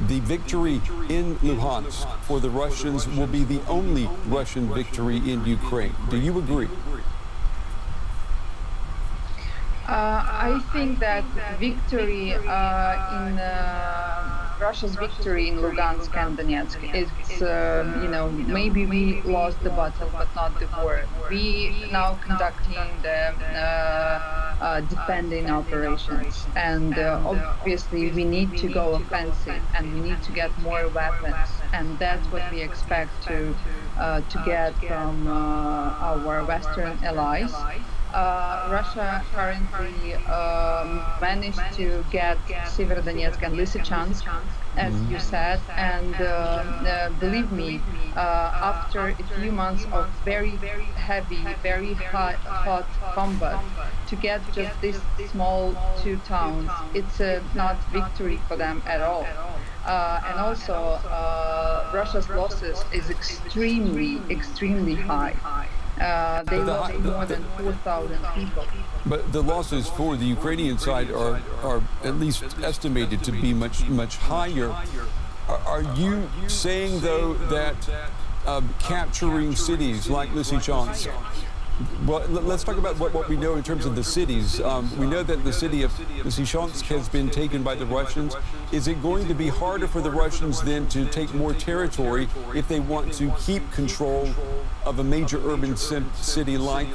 The victory in Luhansk for the Russians will be the only Russian victory in Ukraine. Do you agree? I think that victory in Russia's victory in Lugansk and Donetsk is, maybe we lost the battle, but not the war. We now conducting the defending operations, and obviously we need to go offensive, and we need to get more weapons, and that's what we expect to get from our Western allies. Russia currently managed to get Severodonetsk and Lysychansk, as you said, and believe me, after a few months of very heavy, very hot combat, to get just these small two towns, it's not victory for them at all. And also, Russia's losses is extremely high. They lost more than 4,000 people. But the losses for the Ukrainian side are at least estimated to be much higher. Are you saying, though, that capturing cities like Lysychansk, well, let's talk about what we know in terms of the cities. We know that the city of Lysychansk has been taken by the Russians. Is it going to be harder for the Russians then to take more territory if they want to keep control of a major urban city like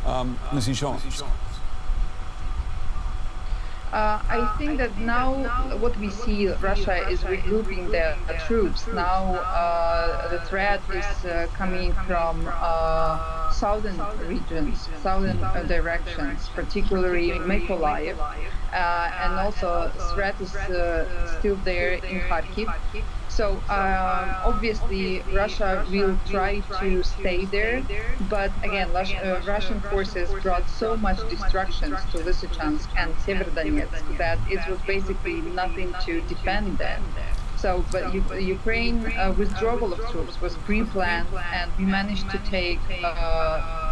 Lysychansk? I think that now what we see, Russia is regrouping their troops. Now the threat is coming from southern regions, southern directions, particularly Mykolaiv, and also threat is still there in Kharkiv. So obviously Russia will try to stay there, but again, Russian forces brought so much destruction to Lysychansk and Severodonetsk that it was basically nothing to defend them. So, but Ukraine withdrawal of troops was pre-planned, and we managed to take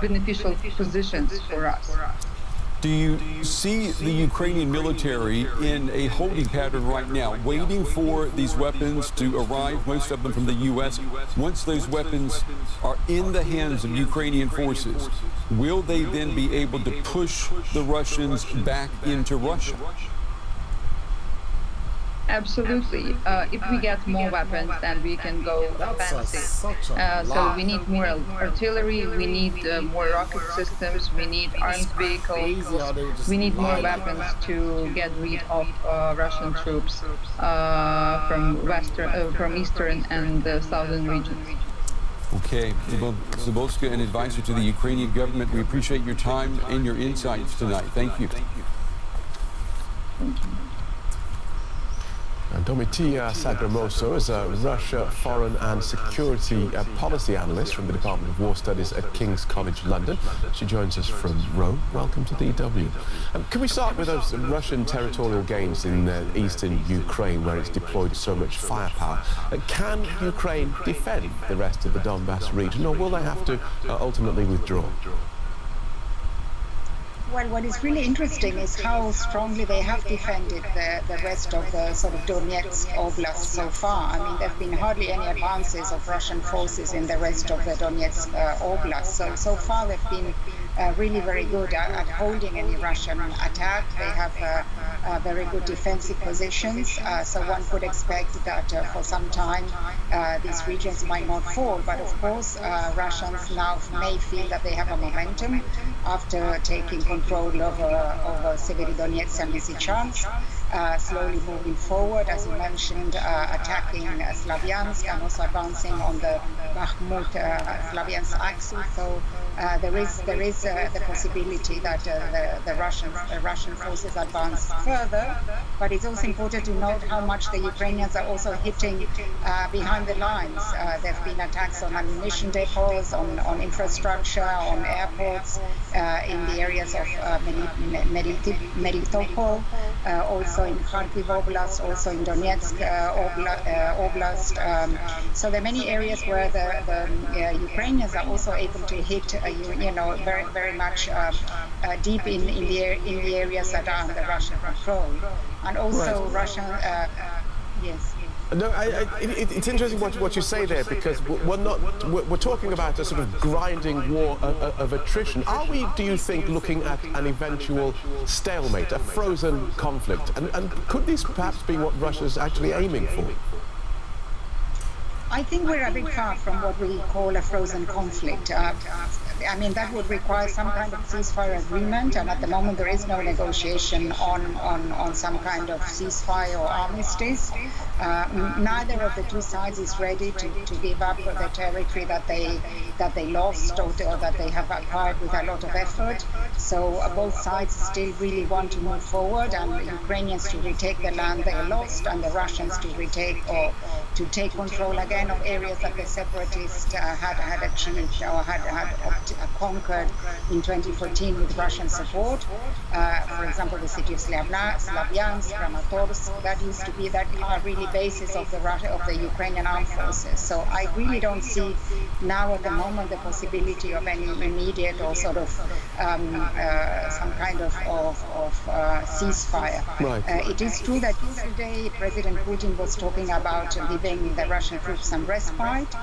beneficial positions for us. Do you see the Ukrainian military in a holding pattern right now, waiting for these weapons to arrive, most of them from the U.S.? Once those weapons are in the hands of Ukrainian forces, will they then be able to push the Russians back into Russia? Absolutely. If we get more weapons, then we can go offensive. So we need more artillery, we need more rocket systems, we need armed vehicles, we need more weapons to get rid of Russian troops from eastern and southern regions. Okay, Lyubomila Zabolska, an advisor to the Ukrainian government. We appreciate your time and your insights tonight. Thank you. Domitia Sagramoso is a Russia foreign and security policy analyst from the Department of War Studies at King's College London. She joins us from Rome. Welcome to DW. Can we start with those Russian territorial gains in eastern Ukraine, where it's deployed so much firepower? Can Ukraine defend the rest of the Donbass region, or will they have to ultimately withdraw? Well, what is really interesting is how strongly they have defended the rest of the sort of Donetsk Oblast so far. I mean, there have been hardly any advances of Russian forces in the rest of the Donetsk Oblast. So far they've been really very good at holding any Russian attack. They have very good defensive positions. So one could expect that for some time these regions might not fall. But of course, Russians now may feel that they have a momentum after taking control over Severodonetsk and Lysychansk, slowly moving forward, as you mentioned, attacking Slavyansk and also advancing on the Bakhmut-Slavyansk axis. So there is the possibility that the Russian forces advance further, but it's also important to note how much the Ukrainians are also hitting behind the lines. There have been attacks on ammunition depots, on infrastructure, on airports, in the areas of Melitopol, also in Kharkiv Oblast, also in Donetsk Oblast. So there are many areas where the Ukrainians are also able to hit, very, very much deep in the areas that are under Russian control. And also Russian, yes. No, it's interesting what you say there, because we're talking about a sort of grinding war of attrition. Are we, do you think, looking at an eventual stalemate, a frozen conflict? And could this perhaps be what Russia's actually aiming for? I think we're a bit far from what we call a frozen conflict. I mean, that would require some kind of ceasefire agreement, and at the moment there is no negotiation on some kind of ceasefire or armistice. Neither of the two sides is ready to give up the territory that they lost or that they have acquired with a lot of effort. So both sides still really want to move forward, and the Ukrainians to retake the land they lost, and the Russians to retake or to take control again of areas that the separatists had achieved or had conquered in 2014 with Russian support. For example, the city of Slavyansk, Kramatorsk, that are really bases of the Ukrainian armed forces. So I really don't see now at the moment the possibility of any immediate or sort of some kind of ceasefire. Right. It is true that yesterday President Putin was talking about giving the Russian troops some respite.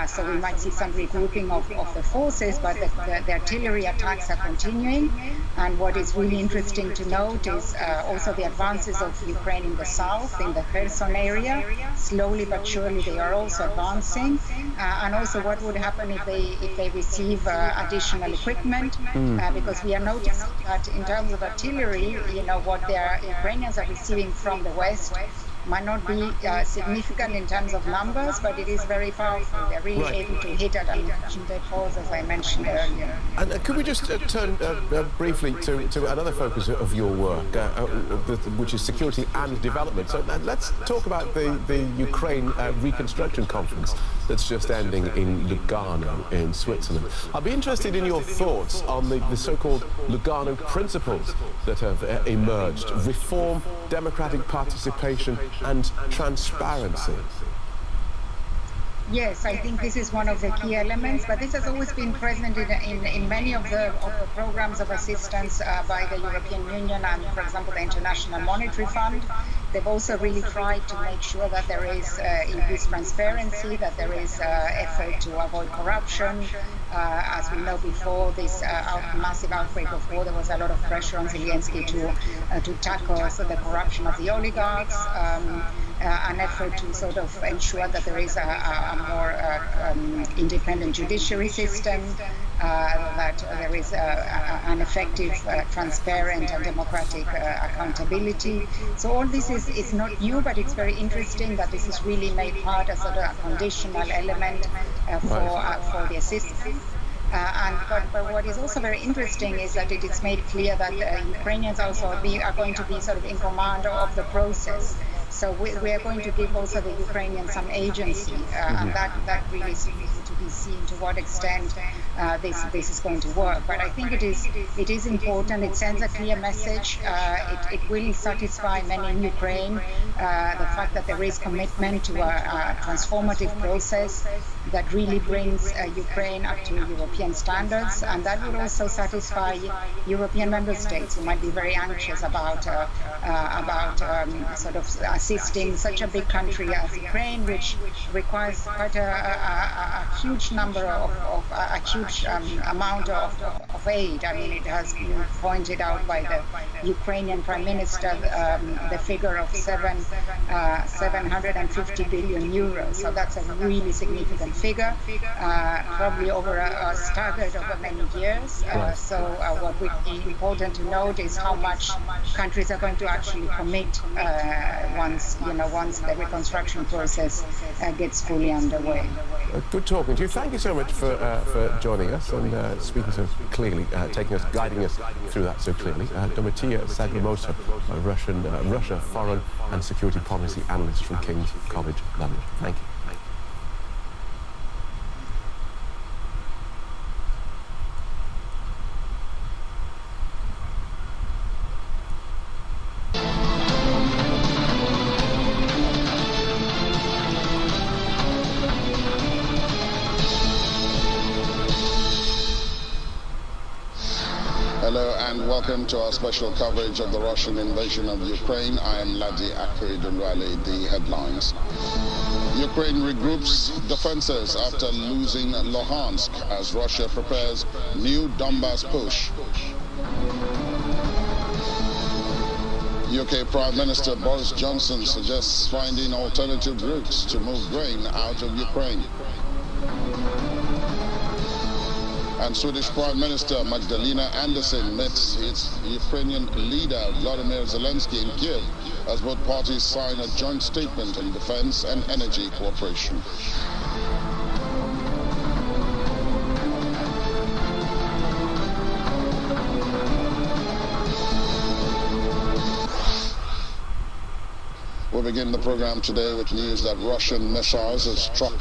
So we might see some regrouping of the forces, but the artillery attacks are continuing. And what is really interesting to note is also the advances of Ukraine in the south, in the Kherson area. Slowly but surely they are also advancing. And also what would happen if they receive additional equipment, because we are noticing that in terms of artillery, what the Ukrainians are receiving from the West might not be significant in terms of numbers, but it is very powerful. They're really able to hit at ammunition depots, as I mentioned earlier. And could we just turn briefly to another focus of your work, which is security and development. So let's talk about the Ukraine Reconstruction Conference that's just ending in Lugano in Switzerland. I'd be interested in your thoughts on the so-called Lugano principles that have emerged: reform, democratic participation, and transparency. Yes, I think this is one of the key elements, but this has always been present in many of the programs of assistance by the European Union and, for example, the International Monetary Fund. They've also really tried to make sure that there is increased transparency, that there is effort to avoid corruption, As we know, before this massive outbreak of war, there was a lot of pressure on Zelensky to tackle the corruption of the oligarchs, an effort to sort of ensure that there is a more independent judiciary system, that there is an effective, transparent and democratic accountability. So all this is not new, but it's very interesting that this is really made part as a conditional element for the assistance. But what is also very interesting is that it is made clear that Ukrainians also are going to be sort of in command of the process. So we are going to give also the Ukrainians some agency, and that really is to be seen to what extent this is going to work. But I think it is important. It sends a clear message. It will satisfy many in Ukraine. The fact that there is commitment to a transformative process that really brings Ukraine up to European standards, and that would also satisfy European member states who might be very anxious about sort of assisting such a big country as Ukraine, which requires quite a huge number of a huge amount of aid. I mean, it has been pointed out by the Ukrainian Prime Minister the figure of 750 billion euros. So that's a really significant figure, probably staggered over many years. So what would be important to note is how much countries are going to actually commit once the reconstruction process gets fully underway. Good talking to you. Thank you so much for joining us and speaking so clearly, guiding us through that so clearly. Domitia Sagremosa, Russia Foreign and Security Policy Analyst from King's College London. Thank you. Hello and welcome to our special coverage of the Russian invasion of Ukraine. I am Ladi Akridulwale. The headlines. Ukraine regroups defenses after losing Luhansk as Russia prepares new Donbas push. UK Prime Minister Boris Johnson suggests finding alternative routes to move grain out of Ukraine. And Swedish Prime Minister Magdalena Andersson meets its Ukrainian leader Vladimir Zelensky in Kiev as both parties sign a joint statement on defense and energy cooperation. We begin the program today with news that Russian missiles have struck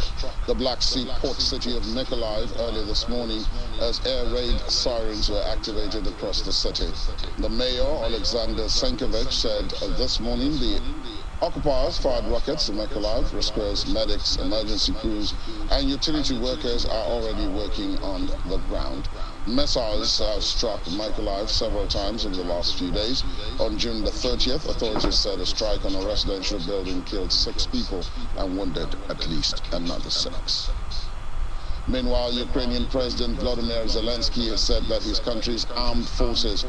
the Black Sea port city of Mykolaiv early this morning as air raid sirens were activated across the city. The mayor, Alexander Senkovich, said this morning the occupiers fired rockets in Mykolaiv. Rescuers, medics, emergency crews and utility workers are already working on the ground. Missiles have struck Mykolaiv several times over the last few days. On June the 30th, authorities said a strike on a residential building killed 6 people and wounded at least another 6. Meanwhile, Ukrainian President Volodymyr Zelensky has said that his country's armed forces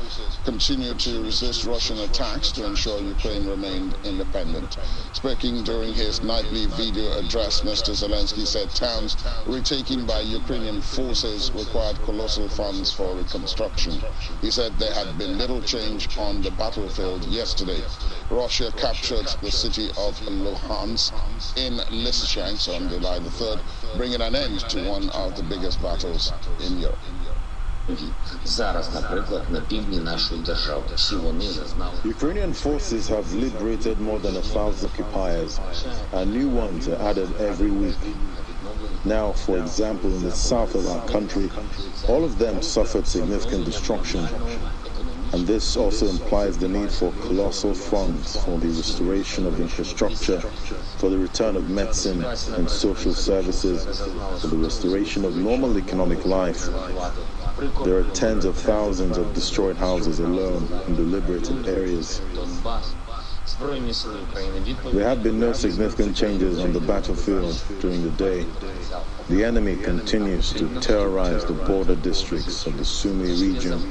continue to resist Russian attacks to ensure Ukraine remained independent. Speaking during his nightly video address, Mr. Zelensky said towns retaken by Ukrainian forces required colossal funds for reconstruction. He said there had been little change on the battlefield yesterday. Russia captured the city of Luhansk in Lysychansk on July the 3rd, bringing an end to one of the biggest battles in Europe. Ukrainian forces have liberated more than 1,000 occupiers, and new ones are added every week. Now, for example, in the south of our country, all of them suffered significant destruction. And this also implies the need for colossal funds for the restoration of infrastructure, for the return of medicine and social services, for the restoration of normal economic life. There are tens of thousands of destroyed houses alone in the liberated areas. There have been no significant changes on the battlefield during the day. The enemy continues to terrorize the border districts of the Sumy region,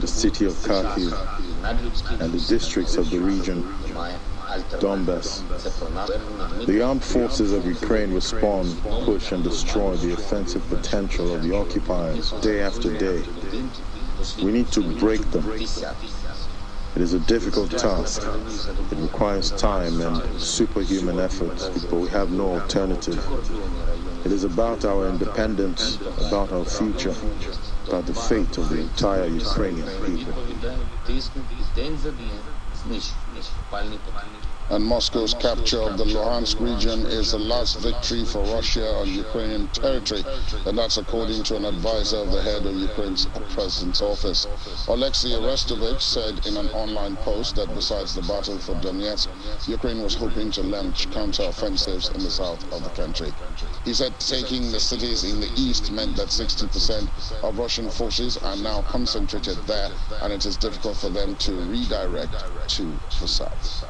the city of Kharkiv, and the districts of the region, Donbass. The armed forces of Ukraine respond, push, and destroy the offensive potential of the occupiers day after day. We need to break them. It is a difficult task. It requires time and superhuman effort, but we have no alternative. It is about our independence, about our future, about the fate of the entire Ukrainian people. And Moscow's capture of the Luhansk region is the last victory for Russia on Ukrainian territory, and that's according to an advisor of the head of Ukraine's president's office. Alexei Arestovich said in an online post that besides the battle for Donetsk, Ukraine was hoping to launch counter-offensives in the south of the country. He said taking the cities in the east meant that 60% of Russian forces are now concentrated there, and it is difficult for them to redirect to the south.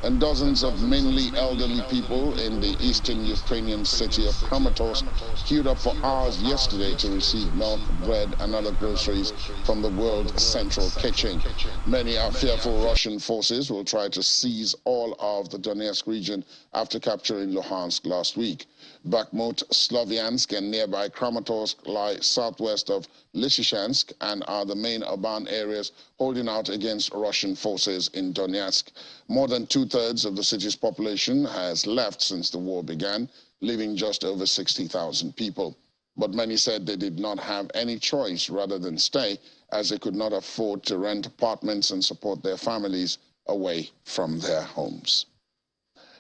And dozens of mainly elderly people in the eastern Ukrainian city of Kramatorsk queued up for hours yesterday to receive milk, bread, and other groceries from the World Central Kitchen. Many are fearful Russian forces will try to seize all of the Donetsk region after capturing Luhansk last week. Bakhmut, Sloviansk, and nearby Kramatorsk lie southwest of Lysychansk and are the main urban areas holding out against Russian forces in Donetsk. More than two-thirds of the city's population has left since the war began, leaving just over 60,000 people. But many said they did not have any choice rather than stay, as they could not afford to rent apartments and support their families away from their homes.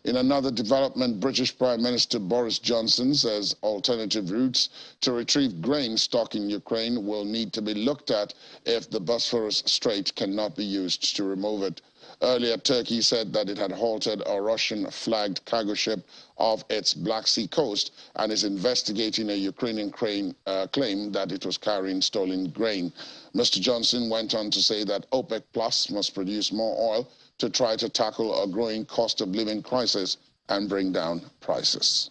In another development, British Prime Minister Boris Johnson says alternative routes to retrieve grain stock in Ukraine will need to be looked at if the Bosphorus Strait cannot be used to remove it. Earlier, Turkey said that it had halted a Russian-flagged cargo ship off its Black Sea coast and is investigating a Ukrainian claim that it was carrying stolen grain. Mr. Johnson went on to say that OPEC Plus must produce more oil to try to tackle a growing cost of living crisis and bring down prices.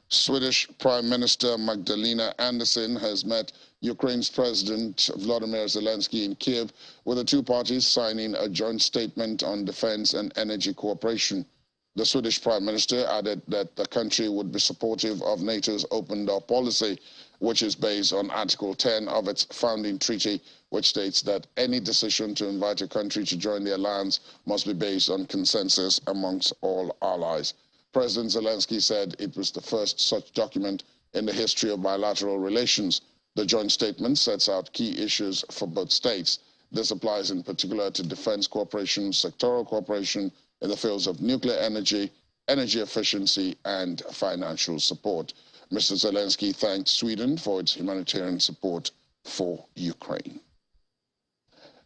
Swedish Prime Minister Magdalena Andersson has met Ukraine's President Volodymyr Zelensky in Kiev, with the two parties signing a joint statement on defense and energy cooperation. The Swedish Prime Minister added that the country would be supportive of NATO's open door policy, which is based on Article 10 of its founding treaty, which states that any decision to invite a country to join the alliance must be based on consensus amongst all allies. President Zelensky said it was the first such document in the history of bilateral relations. The joint statement sets out key issues for both states. This applies in particular to defense cooperation, sectoral cooperation in the fields of nuclear energy, energy efficiency, and financial support. Mr. Zelensky thanked Sweden for its humanitarian support for Ukraine.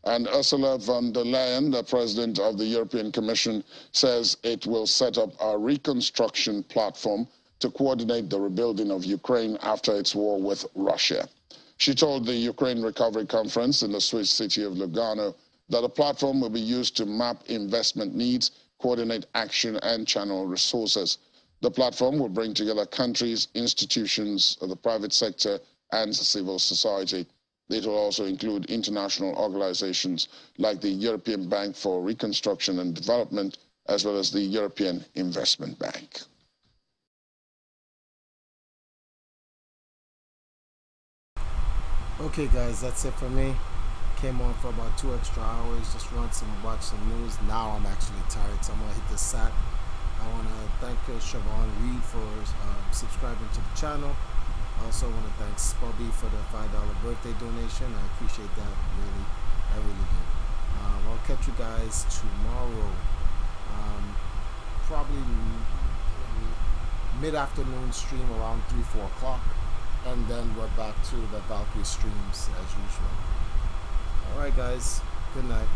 And Ursula von der Leyen, the president of the European Commission, says it will set up a reconstruction platform to coordinate the rebuilding of Ukraine after its war with Russia. She told the Ukraine Recovery Conference in the Swiss city of Lugano that the platform will be used to map investment needs, coordinate action, and channel resources. The platform will bring together countries, institutions of the private sector, and civil society. It will also include international organizations like the European Bank for Reconstruction and Development, as well as the European Investment Bank. Okay guys, that's it for me. Came on for about 2 extra hours, just watch some news. Now I'm actually tired, so I'm gonna hit the sack. I want to thank Siobhan Reed for subscribing to the channel. I also want to thank Spubby for the $5 birthday donation. I appreciate that, really. I really do. I'll catch you guys tomorrow, probably mid-afternoon stream around 3-4 o'clock, and then we're back to the Valkyrie streams as usual. All right, guys. Good night.